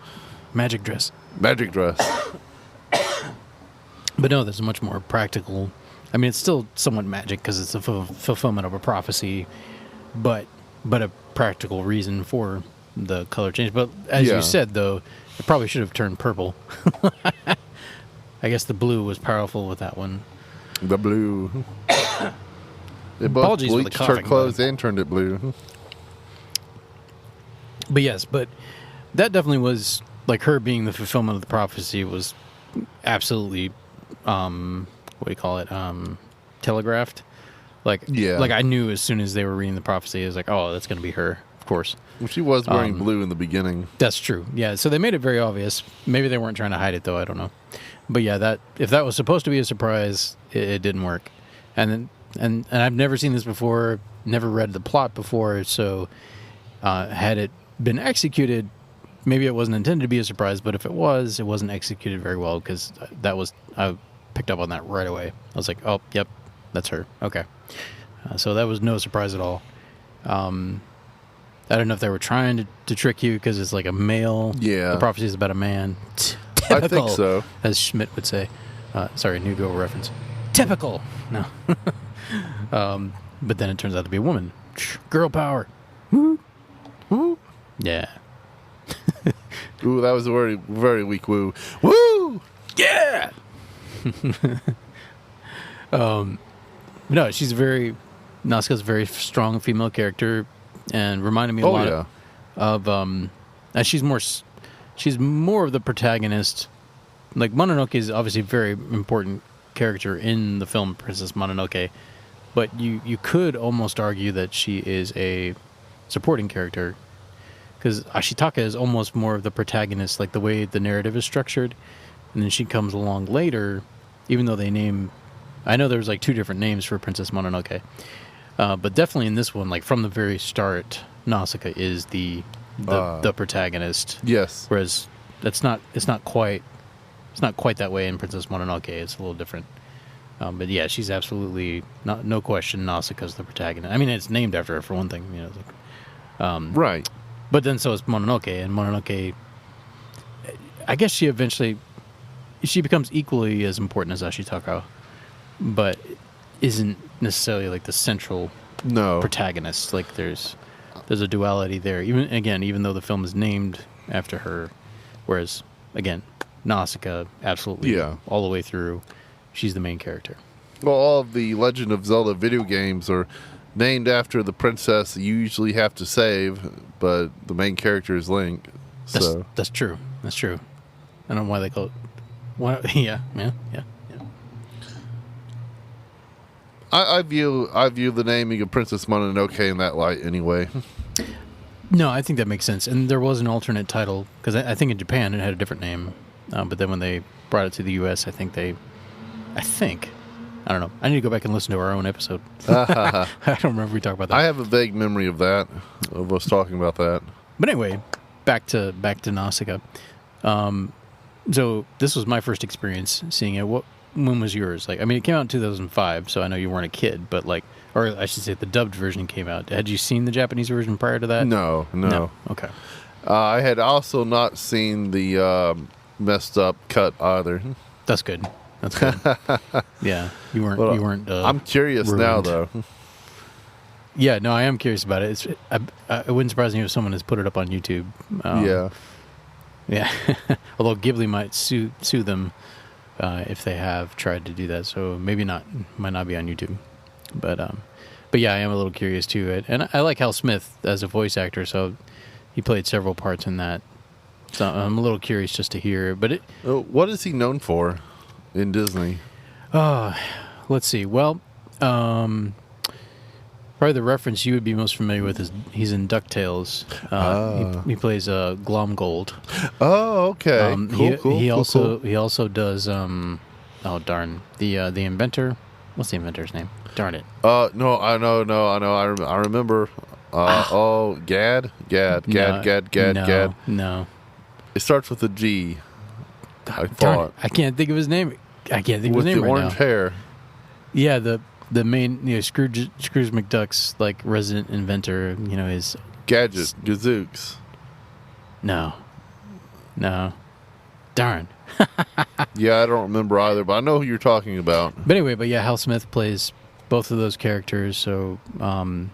Magic dress. Magic dress. But no, there's much more practical. I mean, it's still somewhat magic because it's a fulfillment of a prophecy, but a practical reason for the color change. But as you said, though, it probably should have turned purple. I guess the blue was powerful with that one. The blue. They both Apologies for the bleached her coughing, clothes and turned it blue. But yes, that definitely was, like, her being the fulfillment of the prophecy was absolutely, what do you call it, telegraphed. Like I knew as soon as they were reading the prophecy, I was like, oh, that's going to be her, of course. Well, she was wearing blue in the beginning. That's true. Yeah, so they made it very obvious. Maybe they weren't trying to hide it, though. I don't know. But yeah, if that was supposed to be a surprise, it didn't work. And I've never seen this before, never read the plot before, so had it been executed, maybe it wasn't intended to be a surprise, but if it wasn't executed very well, because I picked up on that right away. I was like, oh, yep, that's her. Okay. So that was no surprise at all. I don't know if they were trying to trick you because it's like a male. Yeah. The prophecy is about a man. Typical, I think so. As Schmidt would say. Sorry, New Girl reference. Typical. No. But then it turns out to be a woman. Girl power. Woo. Woo. Yeah. Ooh, that was a very, very weak woo. Woo! Yeah! No, Nausicaa's a very strong female character and reminded me a lot of and she's more of the protagonist. Like, Mononoke is obviously a very important character in the film Princess Mononoke, but you could almost argue that she is a supporting character, because Ashitaka is almost more of the protagonist, like the way the narrative is structured, and then she comes along later, even though I know there's like 2 different names for Princess Mononoke, but definitely in this one, like from the very start, Nausicaa is the protagonist. Yes. Whereas it's not quite that way in Princess Mononoke. It's a little different. But yeah, she's absolutely no question. Nausicaa's the protagonist. I mean, it's named after her for one thing. You know, Right. But then so is Mononoke, and Mononoke, I guess she becomes equally as important as Ashitaka, but isn't necessarily like the central No. protagonist. Like there's a duality there. Even though the film is named after her, whereas again, Nausicaä, absolutely, all the way through, she's the main character. Well, all of the Legend of Zelda video games are named after the princess you usually have to save, but the main character is Link. So That's true. That's true. I don't know why they call it. Yeah. I view the naming of Princess Mononoke in that light anyway. No, I think that makes sense. And there was an alternate title, because I think in Japan it had a different name. But then when they brought it to the U.S., I don't know. I need to go back and listen to our own episode. I don't remember if we talked about that. I have a vague memory of that, of us talking about that. But anyway, back to Nausicaä. So this was my first experience seeing it. When was yours? Like, I mean, it came out in 2005, so I know you weren't a kid, but like, or I should say, the dubbed version came out. Had you seen the Japanese version prior to that? No. Okay. I had also not seen the messed up cut either. That's good. Yeah, you weren't. I'm curious ruined. now, though. Yeah, no, I am curious about it. It wouldn't surprise me if someone has put it up on YouTube. Yeah. Although Ghibli might sue them if they have tried to do that, so maybe not. Might not be on YouTube. But yeah, I am a little curious too. And I like Hal Smith as a voice actor, so he played several parts in that. So I'm a little curious just to hear. But what is he known for in Disney? Let's see. Well, probably the reference you would be most familiar with is he's in DuckTales. He plays Glomgold. Oh, okay. Cool. He also does. Oh darn, the inventor. What's the inventor's name? Darn it. No, I know. I remember. Gad. No. It starts with a G. I Darn thought. it. I can't think of his name. I can't think of With his name the right orange now. hair. Yeah, the main, Scrooge McDuck's like resident inventor. His Gadget. Gazooks. No. Darn. Yeah, I don't remember either, but I know who you're talking about. But anyway, Hal Smith plays both of those characters. So, and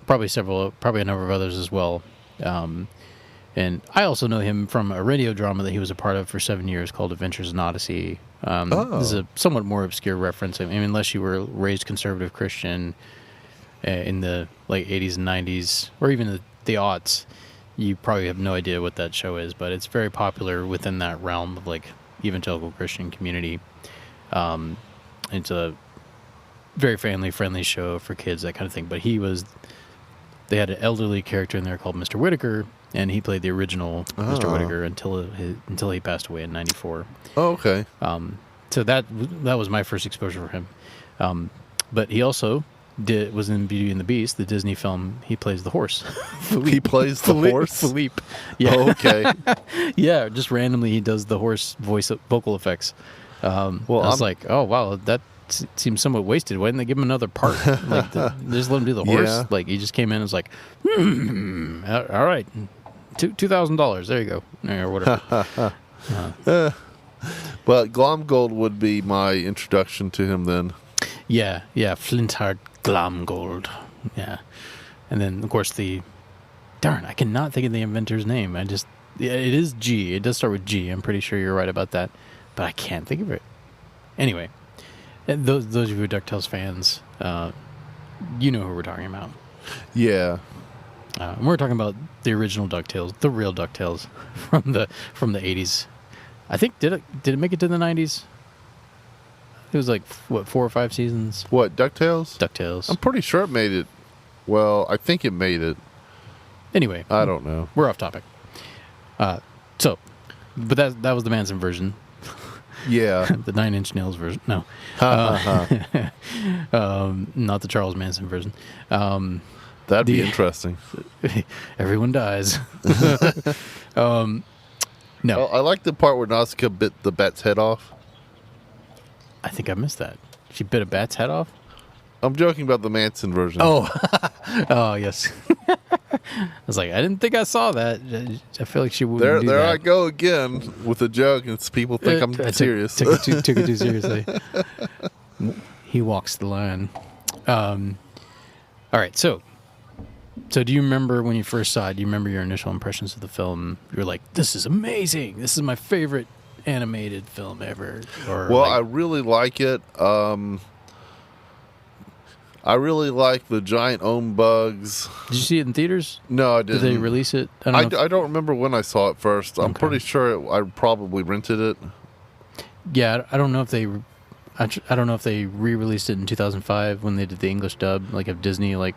probably a number of others as well. And I also know him from a radio drama that he was a part of for 7 years called Adventures in Odyssey. This is a somewhat more obscure reference. I mean, unless you were raised conservative Christian in the late 80s and 90s, or even the aughts, you probably have no idea what that show is. But it's very popular within that realm of like evangelical Christian community. It's a very family-friendly show for kids, that kind of thing. But they had an elderly character in there called Mr. Whitaker, and he played the original Mr. Whitaker until he passed away in '94. Oh, okay. So that was my first exposure for him. But he also was in Beauty and the Beast, the Disney film. He plays the horse. He plays the horse? Philippe. Yeah. Oh, okay. Yeah, just randomly he does the horse vocal effects. I was like, oh, wow, that seems somewhat wasted. Why didn't they give him another part? Like, just let him do the horse. Yeah. Like, he just came in and was like, all right, $2,000. There you go, or whatever. But Glomgold would be my introduction to him then. Yeah, Flintheart Glomgold. Yeah, and then of course I cannot think of the inventor's name. It is G. It does start with G. I'm pretty sure you're right about that, but I can't think of it. Anyway. Those of you who are DuckTales fans, you know who we're talking about. Yeah. And we're talking about the original DuckTales, the real DuckTales from the 80s. I think did it make it to the 90s? It was like 4 or 5 seasons. What, DuckTales? DuckTales. I'm pretty sure it made it. Well, I think it made it. Anyway, I don't know. We're off topic. But that was the Manson version. Yeah. The 9 Inch Nails version. No. Not the Charles Manson version. That'd be interesting. Everyone dies. No. Well, I like the part where Nausicaä bit the bat's head off. I think I missed that. She bit a bat's head off? I'm joking about the Manson version. Oh, oh yes. I was like, I didn't think I saw that. I feel like she wouldn't do there that. I go again with a joke, and people think I'm serious. Took it too seriously. He walks the line. All right, so do you remember when you first saw it? Do you remember your initial impressions of the film? You were like, "This is amazing. This is my favorite animated film ever." Or Well, like, I really like it. I really like the giant ohm bugs. did you see it in theaters? No, I Did didn't. they release it? I don't remember when I saw it first. I'm Okay. pretty sure I probably rented it. Yeah, I don't know if they. I don't know if they re-released it in 2005 when they did the English dub, like of Disney. Like,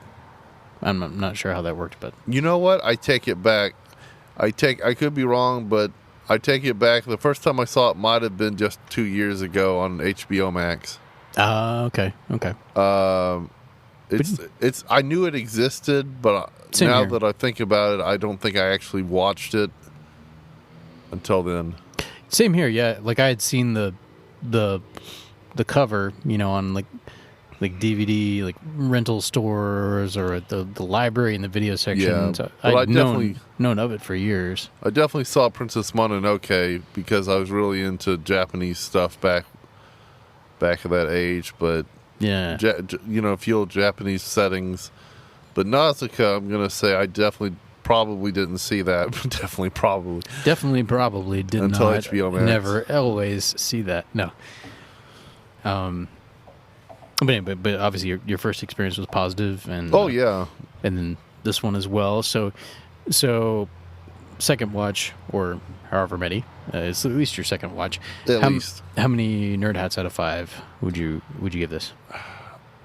I'm not sure how that worked, but You know what? I take it back. I could be wrong, but I take it back. The first time I saw it might have been just 2 years ago on HBO Max. okay. It's. I knew it existed, but Same now here. that I think about it, I don't think I actually watched it until then. Same here, yeah. Like I had seen the cover, on like DVD, like rental stores or at the library and the video section. Yeah, So well, I'd known of it for years. I definitely saw Princess Mononoke because I was really into Japanese stuff back at that age, but Yeah. a few old Japanese settings. But Nausicaä, I'm gonna say I probably didn't see that. Definitely Probably did Until not. HBO Max. Never always see that. No. But anyway, but obviously your first experience was positive, and Oh yeah. and then this one as well. So second watch, or however many, it's at least your second watch. At how, least. How many nerd hats out of 5 would you give this?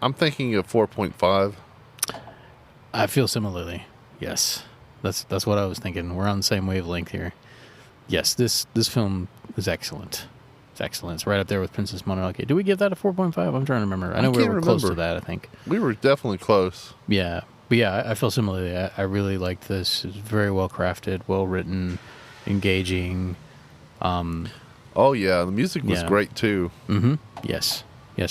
I'm thinking of 4.5. I feel similarly. Yes, that's what I was thinking. We're on the same wavelength here. Yes, this film is excellent. It's excellent. It's right up there with Princess Mononoke. Do we give that a 4.5? I'm trying to remember. I know we can't were close to remember. that, I think. We were definitely close. Yeah. But yeah, I feel similarly. I really liked this. It's very well crafted, well written, engaging. Oh yeah, the music was Yeah. great too. Yes.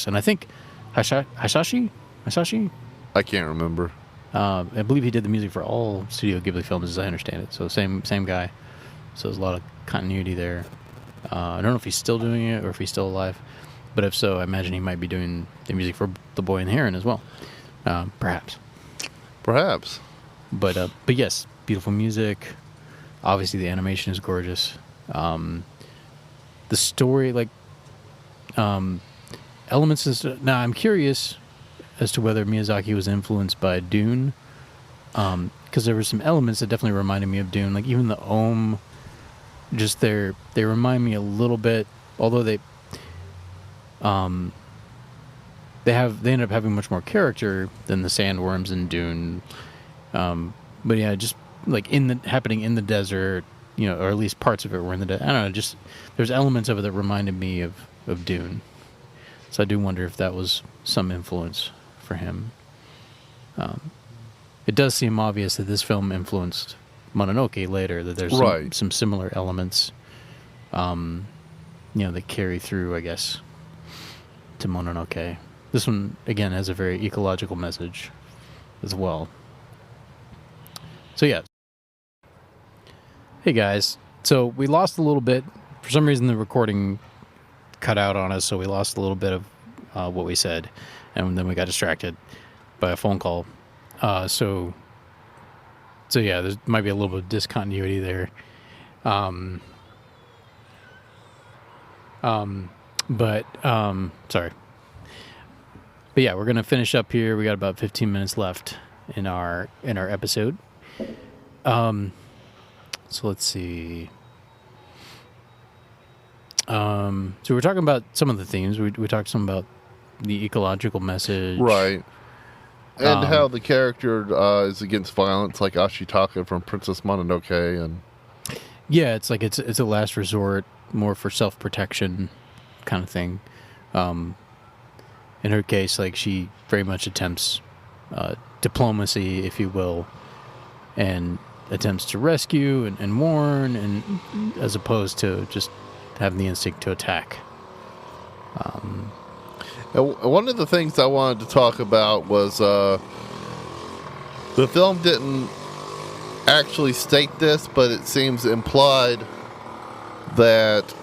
And I think Hasashi, I can't remember. I believe he did the music for all Studio Ghibli films, as I understand it. So same guy. So there's a lot of continuity there. I don't know if he's still doing it or if he's still alive, but if so, I imagine he might be doing the music for The Boy and the Heron as well. Perhaps. But yes, beautiful music. Obviously, the animation is gorgeous. The story, elements is. Now, I'm curious as to whether Miyazaki was influenced by Dune, because there were some elements that definitely reminded me of Dune, like even the Ohm. Just they remind me a little bit, although they end up having much more character than the sandworms in Dune. But yeah, just like happening in the desert, or at least parts of it were in the desert. I don't know, just there's elements of it that reminded me of Dune. So I do wonder if that was some influence for him. It does seem obvious that this film influenced Mononoke later, that there's Right. some similar elements, that carry through, I guess, to Mononoke. This one, again, has a very ecological message as well. So, yeah. Hey, guys. So, we lost a little bit. For some reason, the recording cut out on us, so we lost a little bit of what we said, and then we got distracted by a phone call. So yeah, there might be a little bit of discontinuity there. Sorry. But yeah, we're gonna finish up here. We got about 15 minutes left in our episode. So let's see. So we're talking about some of the themes. We talked some about the ecological message, Right. And how the character is against violence, like Ashitaka from Princess Mononoke, and Yeah, it's like it's a last resort, more for self-protection kind of thing. In her case, like she very much attempts diplomacy, if you will, and attempts to rescue and warn, and as opposed to just having the instinct to attack. One of the things I wanted to talk about was the film didn't actually state this, but it seems implied that,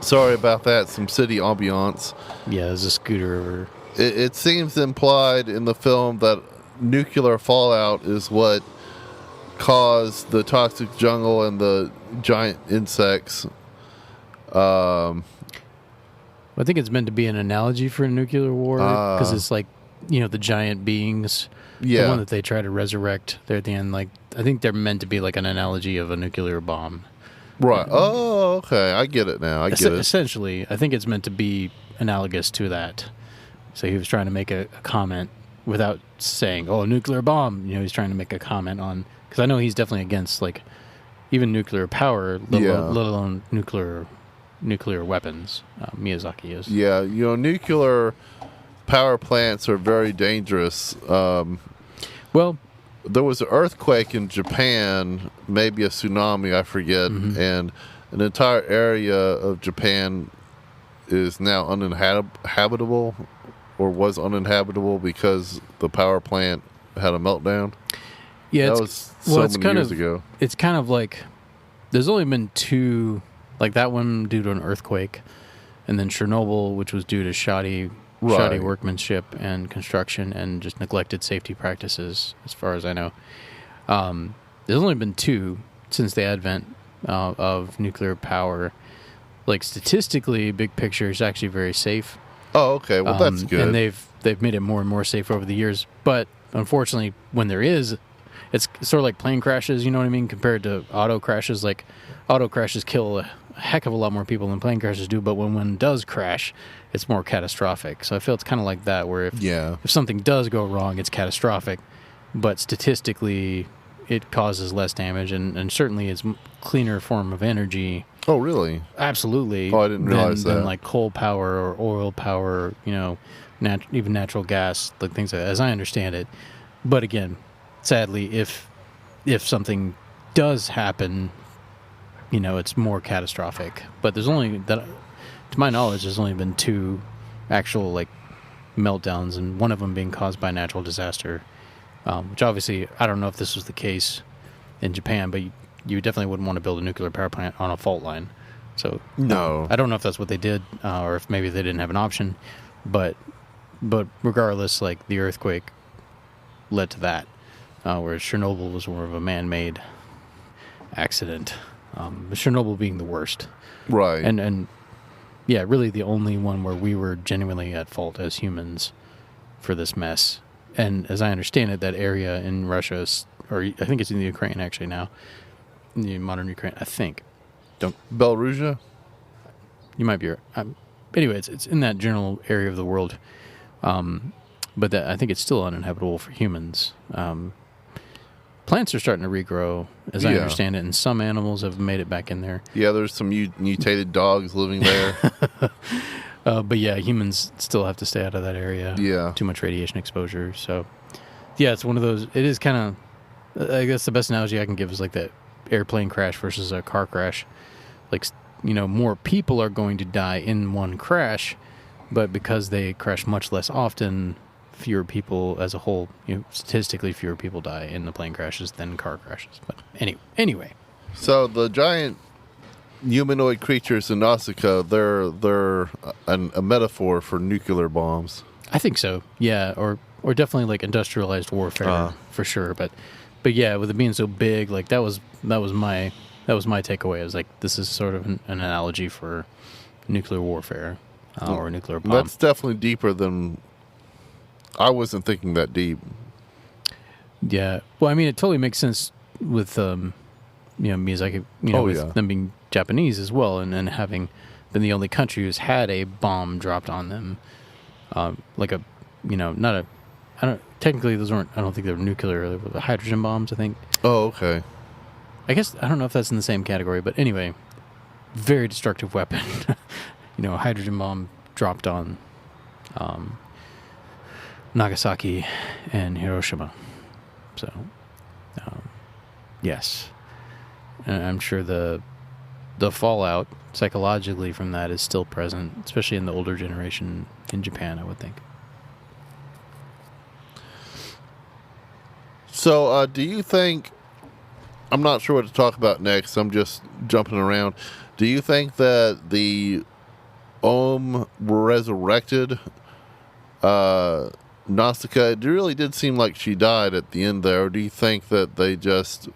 sorry about that, some city ambiance. Yeah, there's a scooter over. It seems implied in the film that nuclear fallout is what caused the toxic jungle and the giant insects. I think it's meant to be an analogy for a nuclear war because it's like, the giant beings. Yeah. The one that they try to resurrect there at the end. Like, I think they're meant to be like an analogy of a nuclear bomb. Right. Oh, okay. I get it now. I get it. Essentially, I think it's meant to be analogous to that. So he was trying to make a comment without saying, "Oh, a nuclear bomb." He's trying to make a comment on, because I know he's definitely against like even nuclear power, let alone nuclear weapons. Miyazaki is. Yeah, nuclear power plants are very dangerous. Well, there was an earthquake in Japan, maybe a tsunami, I forget, and an entire area of Japan is now uninhabitable, or was uninhabitable because the power plant had a meltdown. Yeah, that was many years ago. It's kind of like there's only been two, like that one due to an earthquake, and then Chernobyl, which was due to shoddy workmanship and construction and just neglected safety practices, as far as I know. There's only been two since the advent of nuclear power. Like statistically, big picture is actually very safe. Oh, okay. Well, that's good. And they've made it more and more safe over the years. But unfortunately, when there is, it's sort of like plane crashes. You know what I mean? Compared to auto crashes, like auto crashes kill a heck of a lot more people than plane crashes do. But when one does crash, it's more catastrophic. So I feel it's kind of like that, where if something does go wrong, it's catastrophic. But statistically, it causes less damage, and certainly it's cleaner form of energy. Oh, really? Absolutely. Oh, I didn't realize that. Than like coal power or oil power, even natural gas, like things like that, as I understand it. But again, sadly, if something does happen, it's more catastrophic. But there's only, to my knowledge, there's only been two actual like meltdowns, and one of them being caused by natural disaster, which obviously I don't know if this was the case in Japan, but you definitely wouldn't want to build a nuclear power plant on a fault line. So no, I don't know if that's what they did, or if maybe they didn't have an option. But regardless, like the earthquake led to that, whereas Chernobyl was more of a man-made accident. Chernobyl being the worst, right? And yeah, really the only one where we were genuinely at fault as humans for this mess. And as I understand it, that area in Russia, or I think it's in the Ukraine actually now. In the modern Ukraine, I think. Belarusia? You might be right. Anyway, it's in that general area of the world. But I think it's still uninhabitable for humans. Plants are starting to regrow, as I understand it, and some animals have made it back in there. Yeah, there's some mutated dogs living there. But yeah, humans still have to stay out of that area. Yeah. Too much radiation exposure. So, yeah, it's one of those. It is kind of, I guess the best analogy I can give is like that airplane crash versus a car crash. Like, more people are going to die in one crash, but because they crash much less often, fewer people as a whole, statistically fewer people die in the plane crashes than car crashes. But anyway. So the giant humanoid creatures in Nausicaä, they're a metaphor for nuclear bombs. I think so. Yeah, or definitely like industrialized warfare for sure. But yeah, with it being so big, like that was my takeaway. I was like, this is sort of an analogy for nuclear warfare or a nuclear bomb. That's definitely deeper than I wasn't thinking that deep. Yeah. Well, I mean, it totally makes sense with Miyazaki, with them being Japanese as well, and having been the only country who's had a bomb dropped on them, like a, not a, I don't technically those weren't. I don't think they were nuclear. They were hydrogen bombs, I think. Oh, okay. I guess I don't know if that's in the same category, but anyway, very destructive weapon. A hydrogen bomb dropped on Nagasaki and Hiroshima. So, yes, and I'm sure the the fallout psychologically from that is still present, especially in the older generation in Japan, I would think. So, do you think, I'm not sure what to talk about next, I'm just jumping around. Do you think that the resurrected Nausicaä, it really did seem like she died at the end there, or do you think that they just,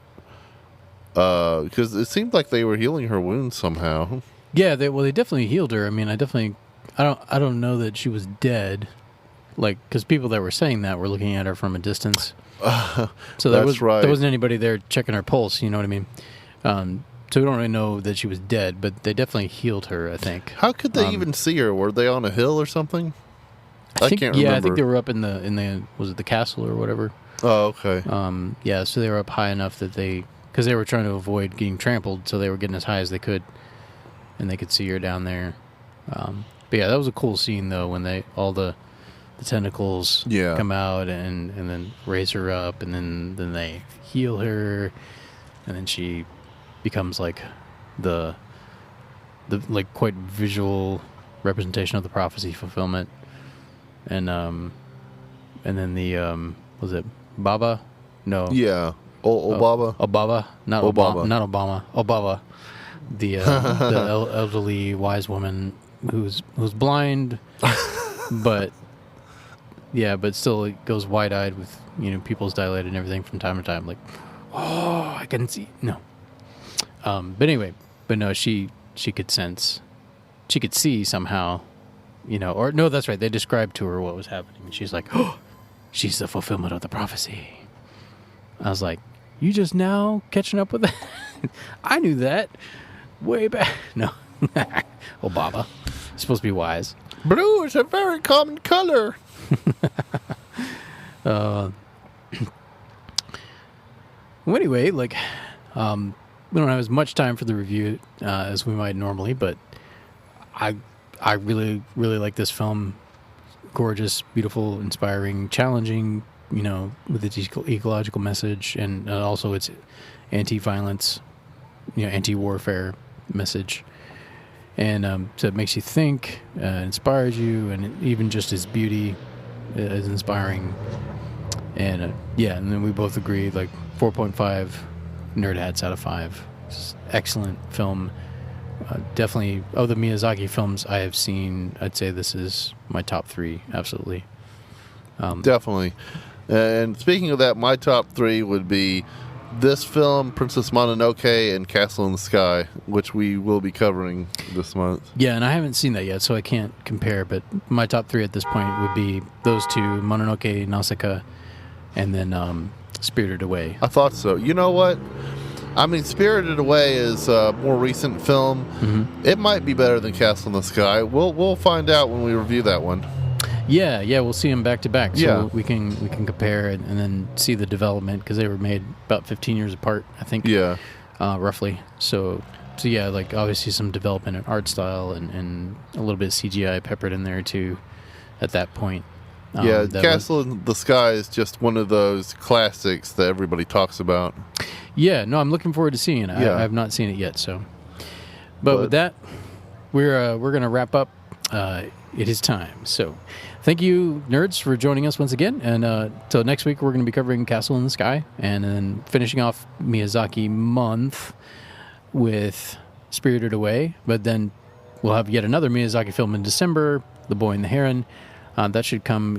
because it seemed like they were healing her wounds somehow? Yeah, they definitely healed her. I mean, I don't know that she was dead, like, because people that were saying that were looking at her from a distance. So there wasn't anybody there checking her pulse. You know what I mean? So we don't really know that she was dead, but they definitely healed her, I think. How could they even see her? Were they on a hill or something? I can't remember. Yeah, I think they were up in the was it the castle or whatever? Oh, okay. Yeah, so they were up high enough that because they were trying to avoid getting trampled, so they were getting as high as they could, and they could see her down there. But yeah, that was a cool scene though when all the tentacles come out and then raise her up, and then they heal her, and then she becomes like the like quite visual representation of the prophecy fulfillment. And then the was it Baba? No. Yeah. Obaba? Obaba, not Obaba. Not Obama. Obaba. The elderly wise woman who's blind, but still it goes wide-eyed with, pupils dilated and everything from time to time, like, oh, I can see. No. But no, she could sense, she could see somehow, or no, that's right. They described to her what was happening, and she's like, oh, she's the fulfillment of the prophecy. I was like, you just now catching up with that? I knew that way back. No. Obama. Supposed to be wise. Blue is a very common color. Well, anyway, like, we don't have as much time for the review as we might normally, but I really, really like this film. Gorgeous, beautiful, inspiring, challenging, with its ecological message, and also its anti-violence, anti-warfare message. And so it makes you think, inspires you, and even just its beauty is inspiring. And and then we both agree, like 4.5 nerd hats out of 5. It's excellent film. Definitely, of the Miyazaki films I have seen, I'd say this is my top 3. Absolutely. Definitely. And speaking of that, my top 3 would be this film, Princess Mononoke, and Castle in the Sky, which we will be covering this month. Yeah, and I haven't seen that yet, so I can't compare, but my top 3 at this point would be those two, Mononoke, Nausicaä, and then Spirited Away. I thought so. You know what? I mean, Spirited Away is a more recent film. Mm-hmm. It might be better than Castle in the Sky. We'll find out when we review that one. Yeah, we'll see them back to back, so we can compare and then see the development, because they were made about 15 years apart, I think. Yeah, roughly. So yeah, like obviously some development in art style and a little bit of CGI peppered in there too, at that point. Castle in the Sky is just one of those classics that everybody talks about. Yeah, no, I'm looking forward to seeing it. I have not seen it yet, so. But with that, we're going to wrap up. It is time. So, thank you, nerds, for joining us once again. And till next week, we're going to be covering Castle in the Sky, and then finishing off Miyazaki month with Spirited Away. But then we'll have yet another Miyazaki film in December, The Boy and the Heron. That should come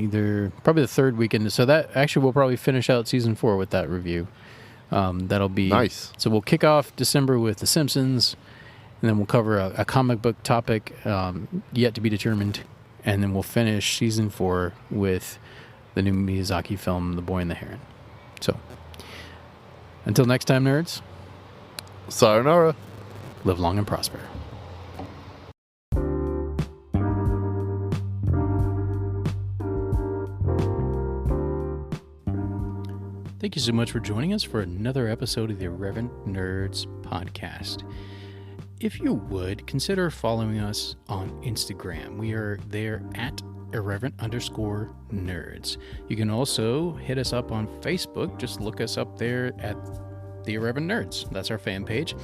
probably the third weekend. So that actually we'll probably finish out season 4 with that review. That'll be nice. So we'll kick off December with The Simpsons, and then we'll cover a comic book topic yet to be determined, and then we'll finish season 4 with the new Miyazaki film, The Boy and the Heron. So until next time, nerds. Sayonara. Live long and prosper. Thank you so much for joining us for another episode of the Irreverent Nerds podcast. If you would, consider following us on Instagram. We are there at irreverent_nerds. You can also hit us up on Facebook. Just look us up there at the Irreverent Nerds. That's our fan page.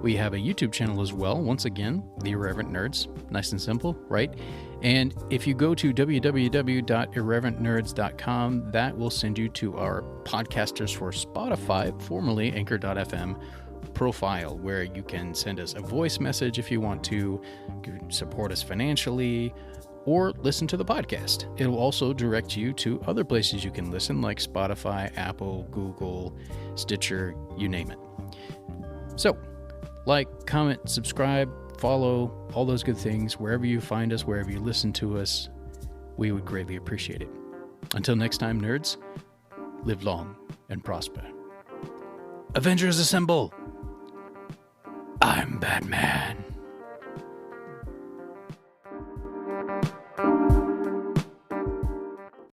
We have a YouTube channel as well. Once again, The Irreverent Nerds. Nice and simple, right? And if you go to www.irreverentnerds.com, that will send you to our Podcasters for Spotify, formerly Anchor.fm profile, where you can send us a voice message if you want to, you can support us financially, or listen to the podcast. It will also direct you to other places you can listen, like Spotify, Apple, Google, Stitcher, you name it. So, like, comment, subscribe, follow, all those good things, wherever you find us, wherever you listen to us, we would greatly appreciate it. Until next time, nerds, live long and prosper. Avengers assemble! I'm Batman.